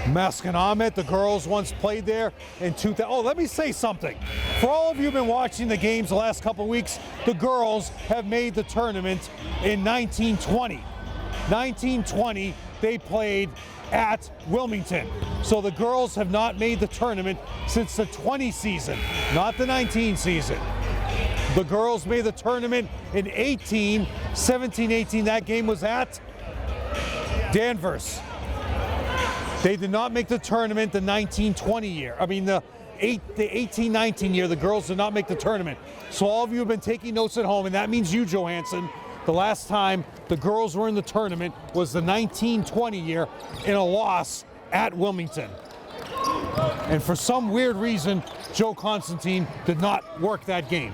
Masconomet, the girls once played there in 2000. Oh, let me say something. For all of you who've been watching the games the last couple of weeks, the girls have made the tournament in 1920. 1920, they played at Wilmington. So the girls have not made the tournament since the 20 season, not the 19 season. The girls made the tournament in 17-18. That game was at Danvers. They did not make the tournament the 19-20 year. I mean, the 18-19 year, the girls did not make the tournament. So all of you have been taking notes at home, and that means you, Johansson. The last time the girls were in the tournament was the 19-20 year in a loss at Wilmington. And for some weird reason, Joe Constantine did not work that game.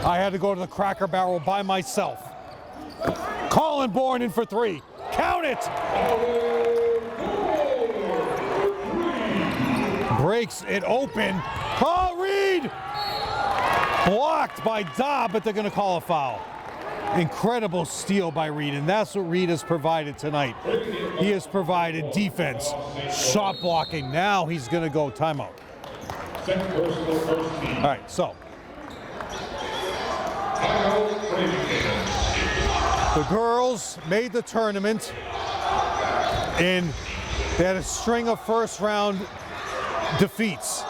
I had to go to the Cracker Barrel by myself. Colin Bourne in for 3. Count it! Breaks it open. Paul Reed! Blocked by Dobb, but they're going to call a foul. Incredible steal by Reed, and that's what Reed has provided tonight. He has provided defense, shot blocking. Now he's going to go timeout. All right, so. The girls made the tournament, and they had a string of first-round defeats.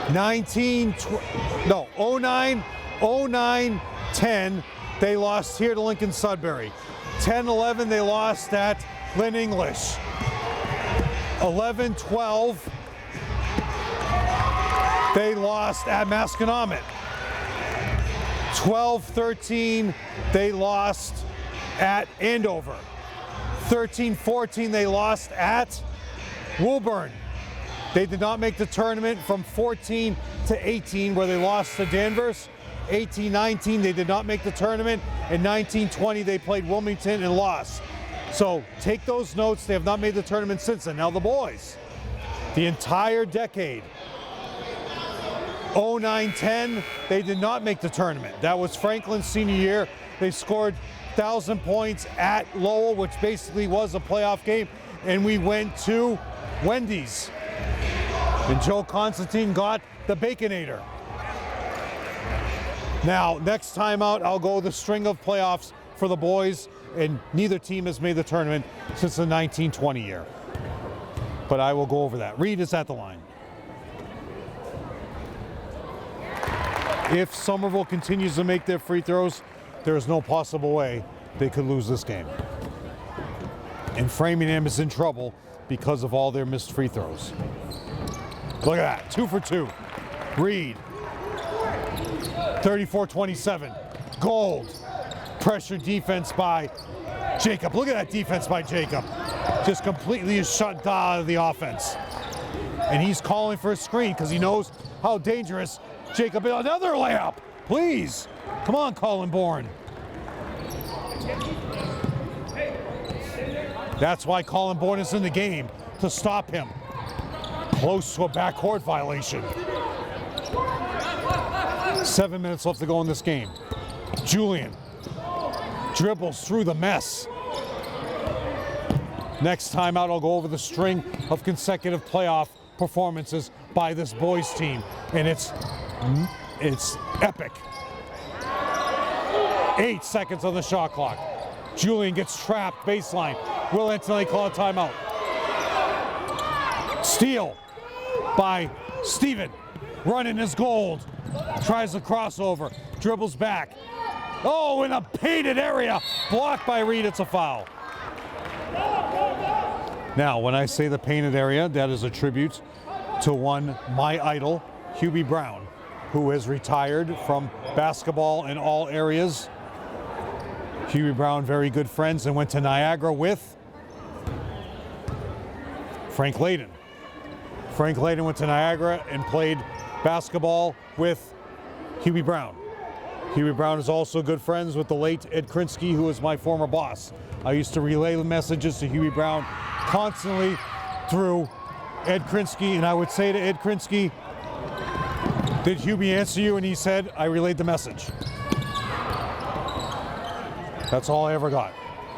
09-10, they lost here to Lincoln Sudbury. 10-11, they lost at Lynn English. 11-12, they lost at Masconomet. 12-13, they lost at Andover. 13-14, they lost at Woburn. They did not make the tournament from 14-18, where they lost to Danvers. 18-19, they did not make the tournament. And 19-20, they played Wilmington and lost. So take those notes. They have not made the tournament since then. Now the boys, the entire decade. 09-10, they did not make the tournament. That was Franklin's senior year. They scored 1,000 points at Lowell, which basically was a playoff game. And we went to Wendy's. And Joe Constantine got the Baconator. Now, next time out, I'll go the string of playoffs for the boys, and neither team has made the tournament since the 1920 year. But I will go over that. Reed is at the line. If Somerville continues to make their free throws, there is no possible way they could lose this game. And Framingham is in trouble because of all their missed free throws. Look at that, 2 for 2. Reed, 34-27. Gold, pressure defense by Jacob. Look at that defense by Jacob. Just completely shut down the offense. And he's calling for a screen because he knows how dangerous Jacob is. Another layup, please. Come on, Colin Bourne. That's why Colin Bourne is in the game, to stop him. Close to a backcourt violation. 7 minutes left to go in this game. Julian dribbles through the mess. Next time out, I'll go over the string of consecutive playoff performances by this boys team, and it's epic. 8 seconds on the shot clock. Julian gets trapped baseline. Will Antonelli call a timeout. Steal by Steven. Running his gold. Tries the crossover. Dribbles back. Oh, in a painted area. Blocked by Reed. It's a foul. Now, when I say the painted area, that is a tribute to my idol, Hubie Brown, who has retired from basketball in all areas. Hubie Brown, very good friends, and went to Niagara with Frank Layden. Frank Layden went to Niagara and played basketball with Hubie Brown. Hubie Brown is also good friends with the late Ed Krinsky, who was my former boss. I used to relay messages to Hubie Brown constantly through Ed Krinsky, and I would say to Ed Krinsky, "Did Hubie answer you?" And he said, "I relayed the message." That's all I ever got.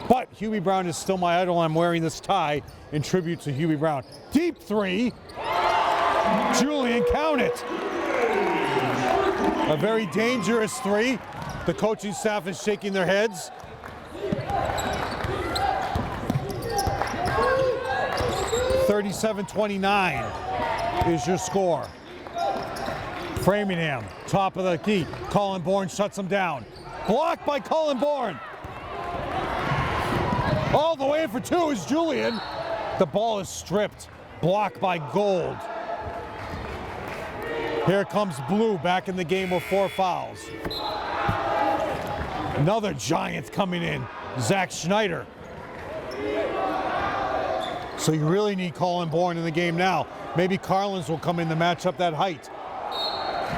But Hubie Brown is still my idol. I'm wearing this tie in tribute to Hubie Brown. Deep three. Julian, count it. A very dangerous three. The coaching staff is shaking their heads. (37-29) is your score. Framingham, top of the key. Colin Bourne shuts him down. Blocked by Colin Bourne. All the way in for two is Julian. The ball is stripped. Blocked by Gold. Here comes Blue back in the game with 4 fouls. Another giant coming in, Zach Schneider. So you really need Colin Bourne in the game now. Maybe Carlins will come in to match up that height.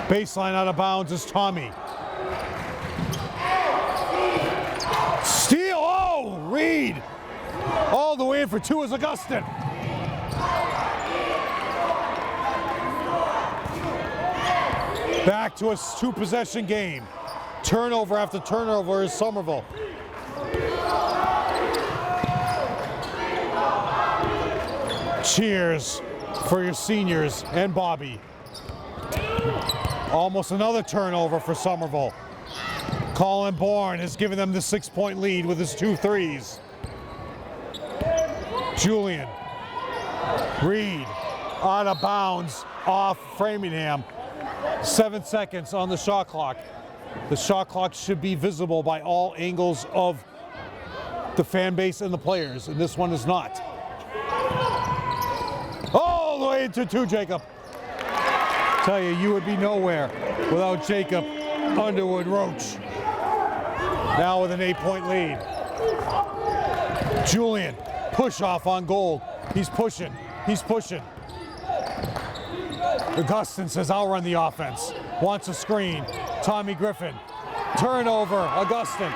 Baseline out of bounds is Tommy. Steal, oh, Reed. All the way in for two is Augustin. Back to a 2-possession game. Turnover after turnover is Somerville. Cheers for your seniors and Bobby. Almost another turnover for Somerville. Colin Bourne has given them the 6-point lead with his 2 threes. Julian. Reed out of bounds off Framingham. 7 seconds on the shot clock. The shot clock should be visible by all angles of the fan base and the players, and this one is not. All the way into 2, Jacob. Tell you, you would be nowhere without Jacob Underwood Roach. Now with an 8-point lead. Julian, push off on Gold. He's pushing. Augustin says, "I'll run the offense." Wants a screen. Tommy Griffin. Turnover, Augustin.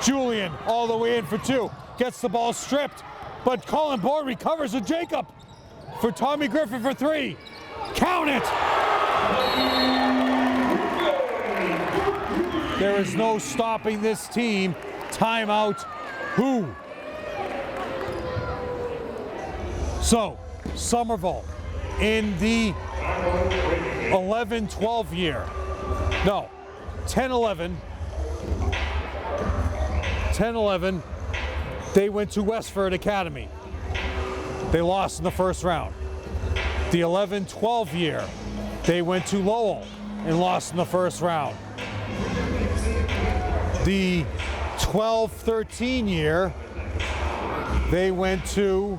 Julian all the way in for 2. Gets the ball stripped, but Colin Bourne recovers with Jacob for Tommy Griffin for 3. Count it! There is no stopping this team. Timeout. Who? So, Somerville in the 11-12 year. No, 10-11. 10-11, they went to Westford Academy. They lost in the first round. The 11-12 year, they went to Lowell and lost in the first round. The 12-13 year, they went to,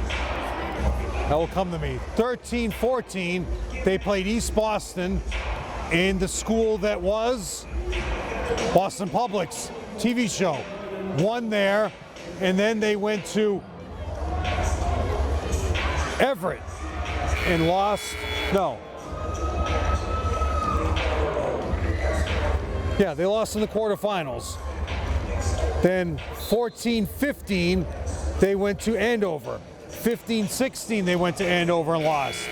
that will come to me, 13-14, they played East Boston in the school that was Boston Public's TV show. Won there, and then they went to Everett and lost, no. Yeah, they lost in the quarterfinals. Then 14-15, they went to Andover. 15-16, they went to Andover and lost.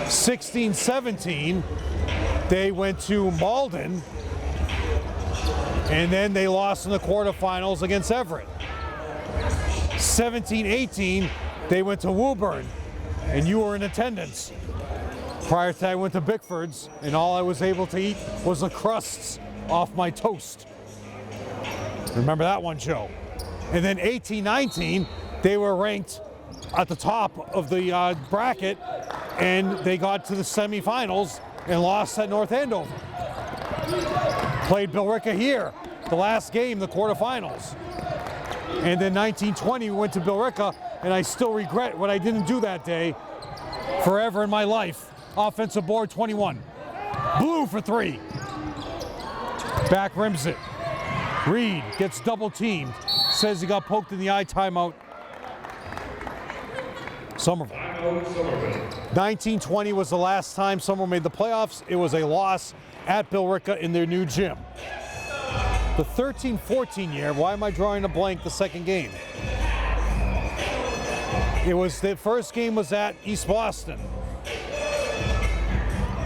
16-17, they went to Malden, and then they lost in the quarterfinals against Everett. 17-18, they went to Woburn, and you were in attendance. Prior to that, I went to Bickford's, and all I was able to eat was the crusts off my toast. Remember that one, Joe? And then 18-19, they were ranked at the top of the bracket, and they got to the semifinals and lost at North Andover. Played Billerica here, the last game, the quarterfinals. And then 19-20, we went to Billerica, and I still regret what I didn't do that day forever in my life. Offensive board 21. Blue for 3. Back rims it. Reed gets double teamed. Says he got poked in the eye, timeout. Somerville. 19-20 was the last time Somerville made the playoffs. It was a loss at Billerica in their new gym. The 13-14 year, why am I drawing a blank the second game? It was, the first game was at East Boston.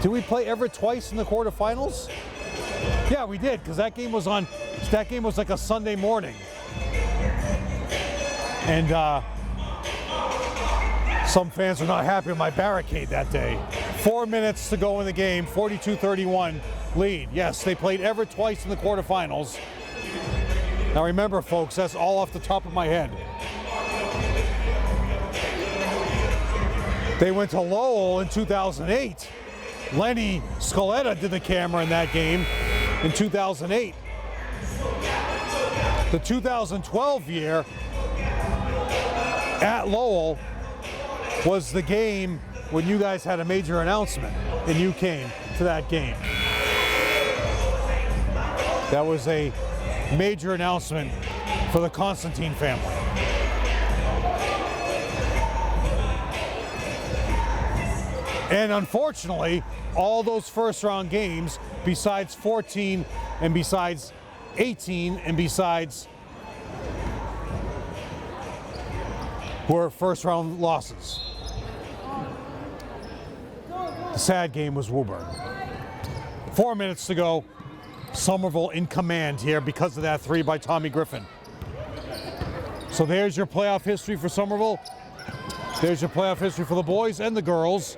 Did we play Everett twice in the quarterfinals? Yeah, we did, because that game was like a Sunday morning. And some fans are not happy with my barricade that day. 4 minutes to go in the game, 42-31 lead. Yes, they played Everett twice in the quarterfinals. Now remember, folks, that's all off the top of my head. They went to Lowell in 2008. Lenny Scoletta did the camera in that game in 2008. The 2012 year at Lowell was the game when you guys had a major announcement and you came to that game. That was a major announcement for the Constantine family. And unfortunately, all those first round games, besides 14 and besides 18 and besides, were first round losses. The sad game was Woburn. 4 minutes to go. Somerville in command here because of that 3 by Tommy Griffin. So there's your playoff history for Somerville. There's your playoff history for the boys and the girls.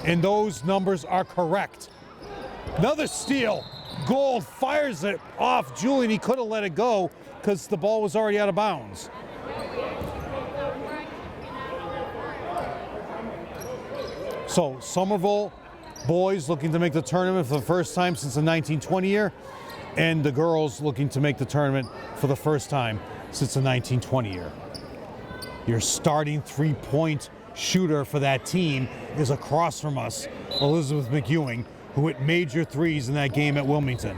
And those numbers are correct. Another steal. Gold fires it off Julian. He could have let it go because the ball was already out of bounds. So Somerville boys looking to make the tournament for the first time since the 1920 year, and the girls looking to make the tournament for the first time since the 1920 year. Your starting three-point shooter for that team is across from us, Elizabeth McEwing, who hit major threes in that game at Wilmington.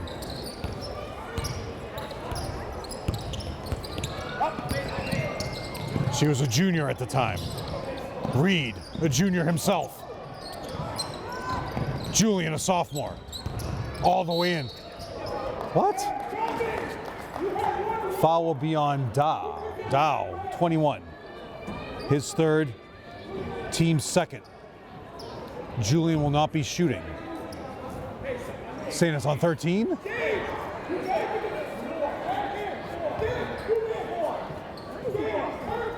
She was a junior at the time. Reed, a junior himself. Julian, a sophomore. All the way in. What? Foul will be on Dow, 21. His third, team second. Julian will not be shooting. Saying it's on 13.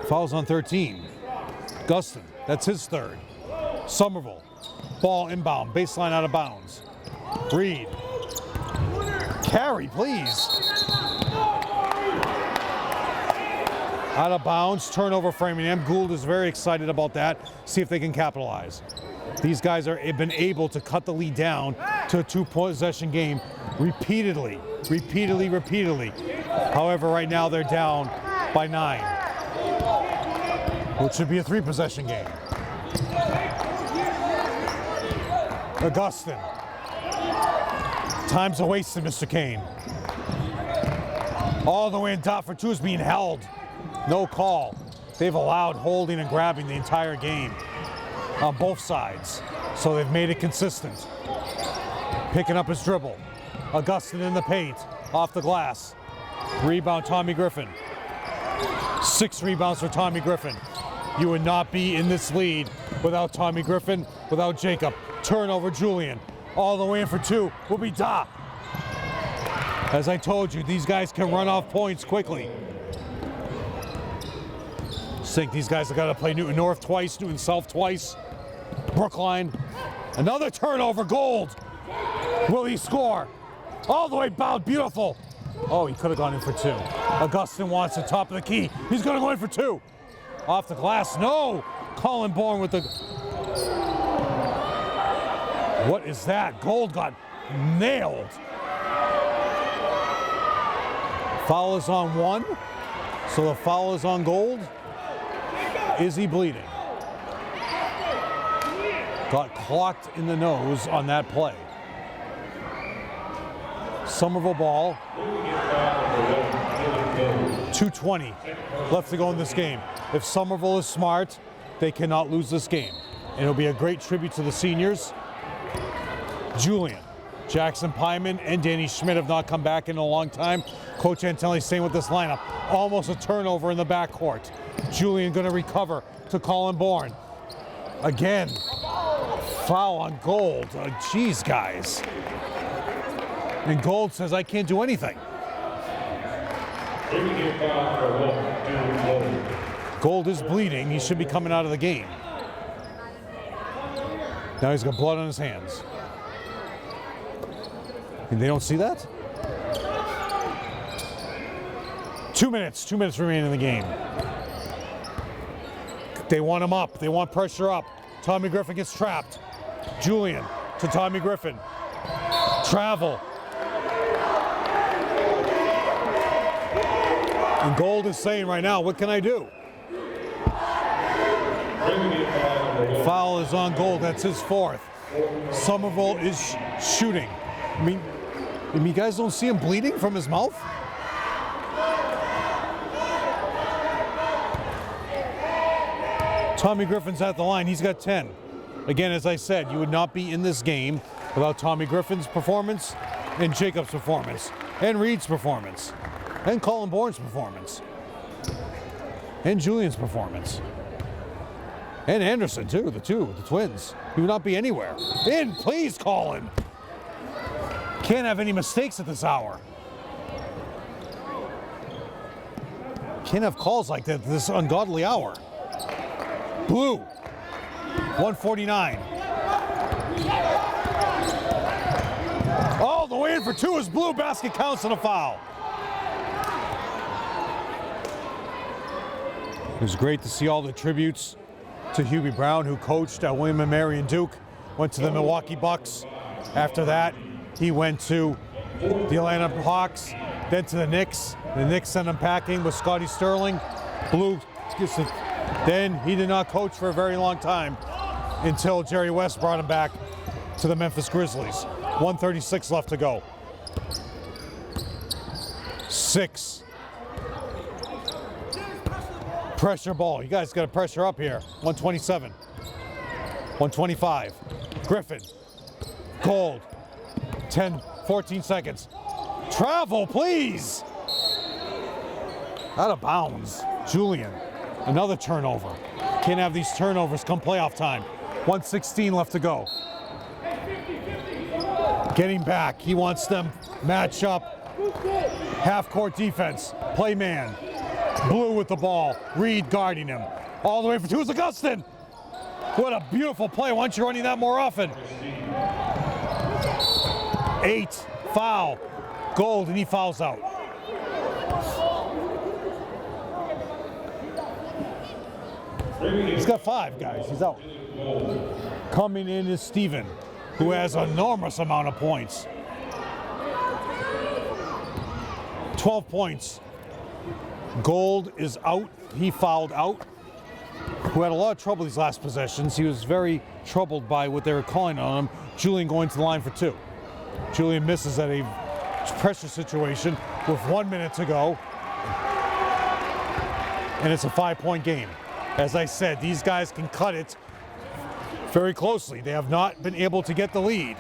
Foul's on 13. Guston. That's his third. Somerville. Ball inbound. Baseline out of bounds. Reed. Carry, please. Out of bounds. Turnover Framingham. Gould is very excited about that. See if they can capitalize. These guys have been able to cut the lead down to a 2-possession game repeatedly. However, right now they're down by 9, which should be a 3-possession game. Augustin. Time's a wasted, Mr. Kane. All the way in top for 2 is being held. No call. They've allowed holding and grabbing the entire game on both sides, so they've made it consistent. Picking up his dribble. Augustin in the paint, off the glass. Rebound, Tommy Griffin. 6 rebounds for Tommy Griffin. You would not be in this lead without Tommy Griffin, without Jacob. Turnover, Julian. All the way in for 2 will be Da. As I told you, these guys can run off points quickly. Just think these guys have got to play Newton North twice, Newton South twice. Brookline. Another turnover, Gold. Will he score? All the way bound, beautiful. Oh, he could have gone in for 2. Augustin wants it, top of the key. He's going to go in for 2. Off the glass, no. Colin Bourne with the... What is that? Gold got nailed. Foul is on 1, so the foul is on Gold. Is he bleeding? Got clocked in the nose on that play. Somerville ball. 2:20 left to go in this game. If Somerville is smart, they cannot lose this game. And it'll be a great tribute to the seniors. Julian, Jackson Pyman, and Danny Schmidt have not come back in a long time. Coach Antelli staying with this lineup. Almost a turnover in the backcourt. Julian going to recover to Colin Bourne. Again, foul on Gold. Geez, guys. And Gold says, I can't do anything. Gold is bleeding. He should be coming out of the game. Now he's got blood on his hands. And they don't see that? 2 minutes. 2 minutes remaining in the game. They want him up. They want pressure up. Tommy Griffin gets trapped. Julian to Tommy Griffin. Travel. And Gold is saying right now, what can I do? Foul is on Gold. That's his 4th. Somerville is shooting. I mean, you guys don't see him bleeding from his mouth? Tommy Griffin's at the line. He's got 10. Again, as I said, you would not be in this game without Tommy Griffin's performance and Jacob's performance and Reed's performance and Colin Bourne's performance and Julian's performance and Anderson too, the twins. You would not be anywhere. In, please, Colin. Can't have any mistakes at this hour. Can't have calls like that at this ungodly hour. Blue, 149. All the way in for 2 is Blue. Basket counts and a foul. It was great to see all the tributes to Hubie Brown, who coached at William & Mary and Duke, went to the Milwaukee Bucks. After that, he went to the Atlanta Hawks, then to the Knicks. The Knicks sent him packing with Scotty Sterling. Blue gets it. Then he did not coach for a very long time until Jerry West brought him back to the Memphis Grizzlies. 1:36 left to go. 6. Pressure ball. You guys got to pressure up here. 127. 125. Griffin. Gold. 14 seconds. Travel, please. Out of bounds. Julian. Another turnover. Can't have these turnovers come playoff time. 1:16 left to go. Getting back. He wants them match up. Half-court defense. Play man. Blue with the ball. Reed guarding him. All the way for 2 is Augustin. What a beautiful play. Why aren't you running that more often? 8, foul. Gold, and he fouls out. He's got 5, guys. He's out. Coming in is Steven, who has an enormous amount of points. 12 points. Gold is out. He fouled out. Who had a lot of trouble these last possessions. He was very troubled by what they were calling on him. Julian going to the line for 2. Julian misses at a pressure situation with 1 minute to go. And it's a 5-point game. As I said, these guys can cut it very closely. They have not been able to get the lead.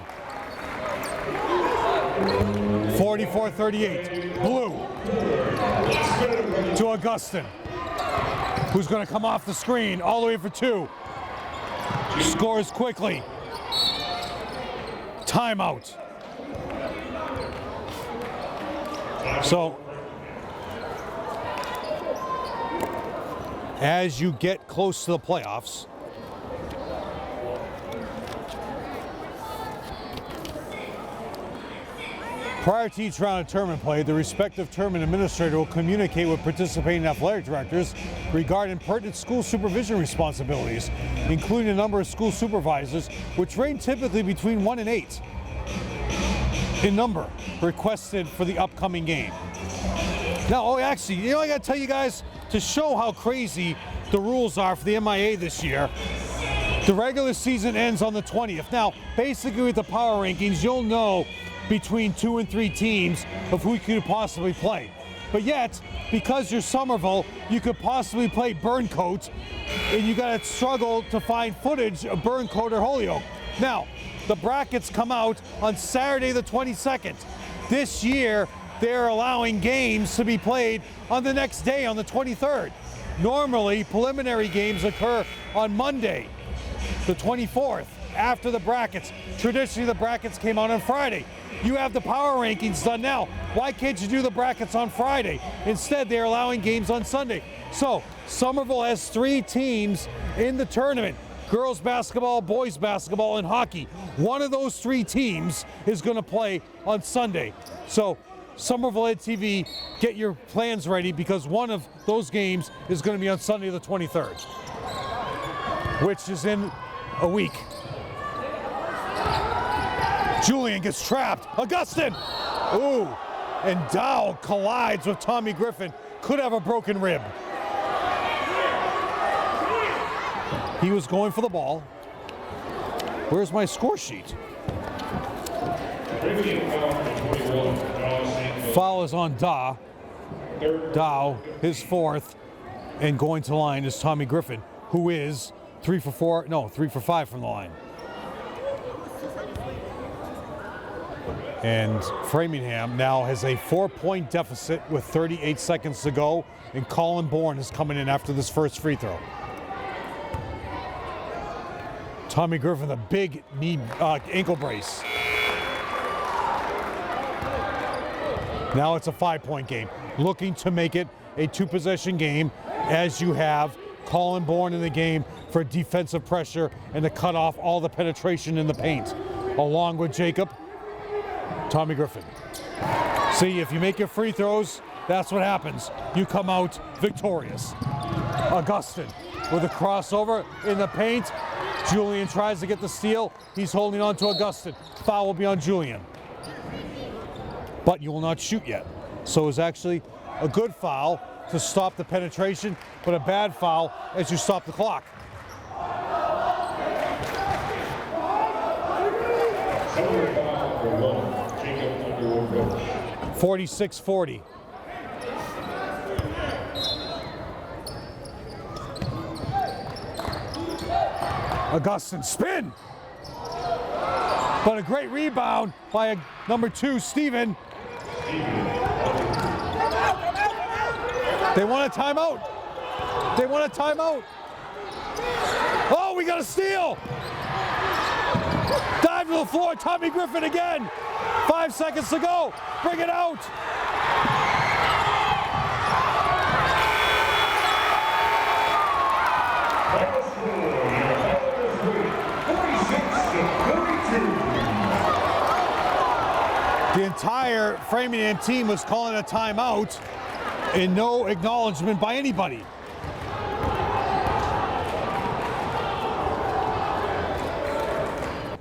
44-38. Blue to Augustin, who's going to come off the screen all the way for 2. Scores quickly. Timeout. So, as you get close to the playoffs, prior to each round of tournament play, the respective tournament administrator will communicate with participating athletic directors regarding pertinent school supervision responsibilities, including a number of school supervisors, which range typically between 1 and 8 in number, requested for the upcoming game. Now, actually, I gotta tell you guys, to show how crazy the rules are for the MIAA this year, the regular season ends on the 20th. Now, basically with the power rankings, you'll know between 2 and 3 teams of who you could possibly play. But yet, because you're Somerville, you could possibly play Burncoat, and you gotta struggle to find footage of Burncoat or Holyoke. Now, the brackets come out on Saturday the 22nd. This year, they're allowing games to be played on the next day, on the 23rd. Normally, preliminary games occur on Monday, the 24th, after the brackets. Traditionally, the brackets came out on Friday. You have the power rankings done now. Why can't you do the brackets on Friday? Instead, they're allowing games on Sunday. So, Somerville has 3 teams in the tournament: girls basketball, boys basketball, and hockey. One of those 3 teams is going to play on Sunday. So, Somerville Ed TV, get your plans ready, because one of those games is going to be on Sunday the 23rd, which is in a week. Julian gets trapped. Augustin! Ooh, and Dow collides with Tommy Griffin. Could have a broken rib. He was going for the ball. Where's my score sheet? Foul is on Dow. Dow, his 4th, and going to the line is Tommy Griffin, who is 3 for 5 from the line. And Framingham now has a 4-point deficit with 38 seconds to go, and Colin Bourne is coming in after this first free throw. Tommy Griffin, the big knee ankle brace. Now it's a 5-point game, looking to make it a 2-possession game, as you have Colin Bourne in the game for defensive pressure and to cut off all the penetration in the paint, along with Jacob. Tommy Griffin. See, if you make your free throws, that's what happens. You come out victorious. Augustin with a crossover in the paint. Julian tries to get the steal. He's holding on to Augustin. Foul will be on Julian. But you will not shoot yet. So it's actually a good foul to stop the penetration, but a bad foul as you stop the clock. 46-40. Augustin spin, but a great rebound by number 2, Steven. They want a timeout. They want a timeout. Oh, we got a steal. Dive to the floor, Tommy Griffin again. 5 seconds to go. Bring it out. The entire Framingham team was calling a timeout and no acknowledgement by anybody.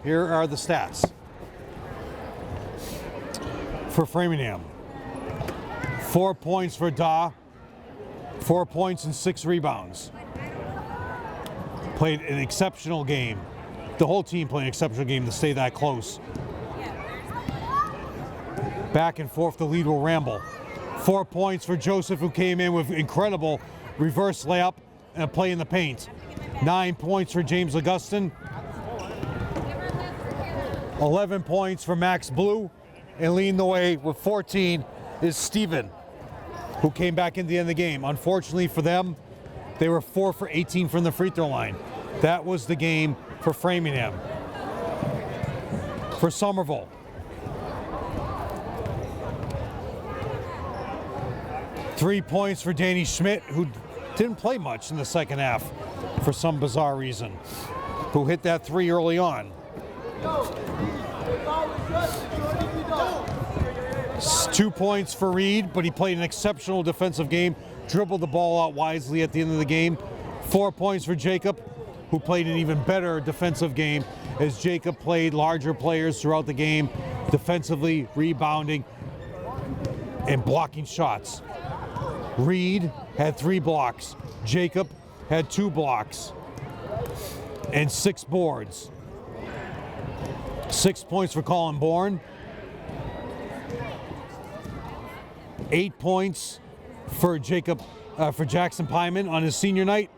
Here are the stats for Framingham. 4 points for Da, 4 points and 6 rebounds. Played an exceptional game. The whole team played an exceptional game to stay that close. Back and forth, the lead will ramble. 4 points for Joseph, who came in with incredible reverse layup and a play in the paint. 9 points for James Augustin. 11 points for Max Blue. And leading the way with 14 is Steven, who came back in the end of the game. Unfortunately for them, they were 4 for 18 from the free throw line. That was the game for Framingham. For Somerville, three points for Danny Schmidt, who didn't play much in the second half for some bizarre reason, who hit that three early on. 2 points for Reed, but he played an exceptional defensive game, dribbled the ball out wisely at the end of the game. 4 points for Jacob, who played an even better defensive game, as Jacob played larger players throughout the game, defensively, rebounding, and blocking shots. Reed had 3 blocks. Jacob had 2 blocks and 6 boards. 6 points for Colin Bourne. 8 points for Jackson Pyman on his senior night.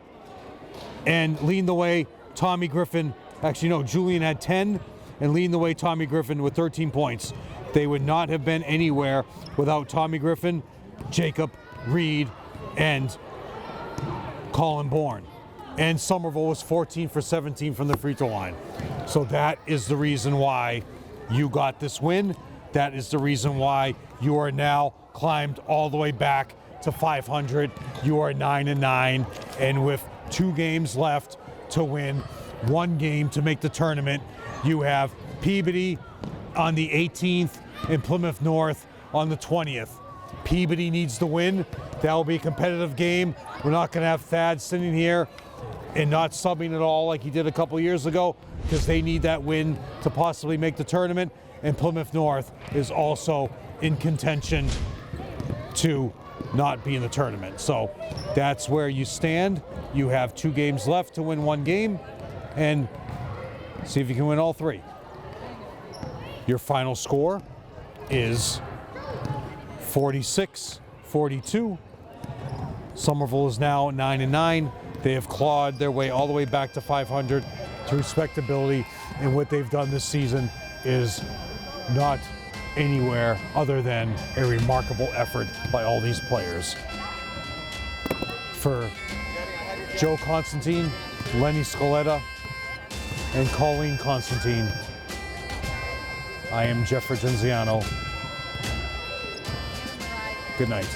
And leading the way, Tommy Griffin. Actually, no, Julian had 10, and leading the way, Tommy Griffin with 13 points. They would not have been anywhere without Tommy Griffin, Jacob, Reed, and Colin Bourne. And Somerville was 14 for 17 from the free throw line. So that is the reason why you got this win. That is the reason why you are now climbed all the way back to 500. You are 9-9, and with 2 games left to win, 1 game to make the tournament, you have Peabody on the 18th and Plymouth North on the 20th. Peabody needs to win. That will be a competitive game. We're not going to have Thad sitting here and not subbing at all like he did a couple years ago, because they need that win to possibly make the tournament. And Plymouth North is also in contention to not be in the tournament. So that's where you stand. You have 2 games left to win 1 game, and see if you can win all 3. Your final score is 46-42. Somerville is now 9-9. They have clawed their way all the way back to 500 to respectability, and what they've done this season is not anywhere other than a remarkable effort by all these players. For Joe Constantine, Lenny Scaletta, and Colleen Constantine, I am Jeff Argenziano. Good night.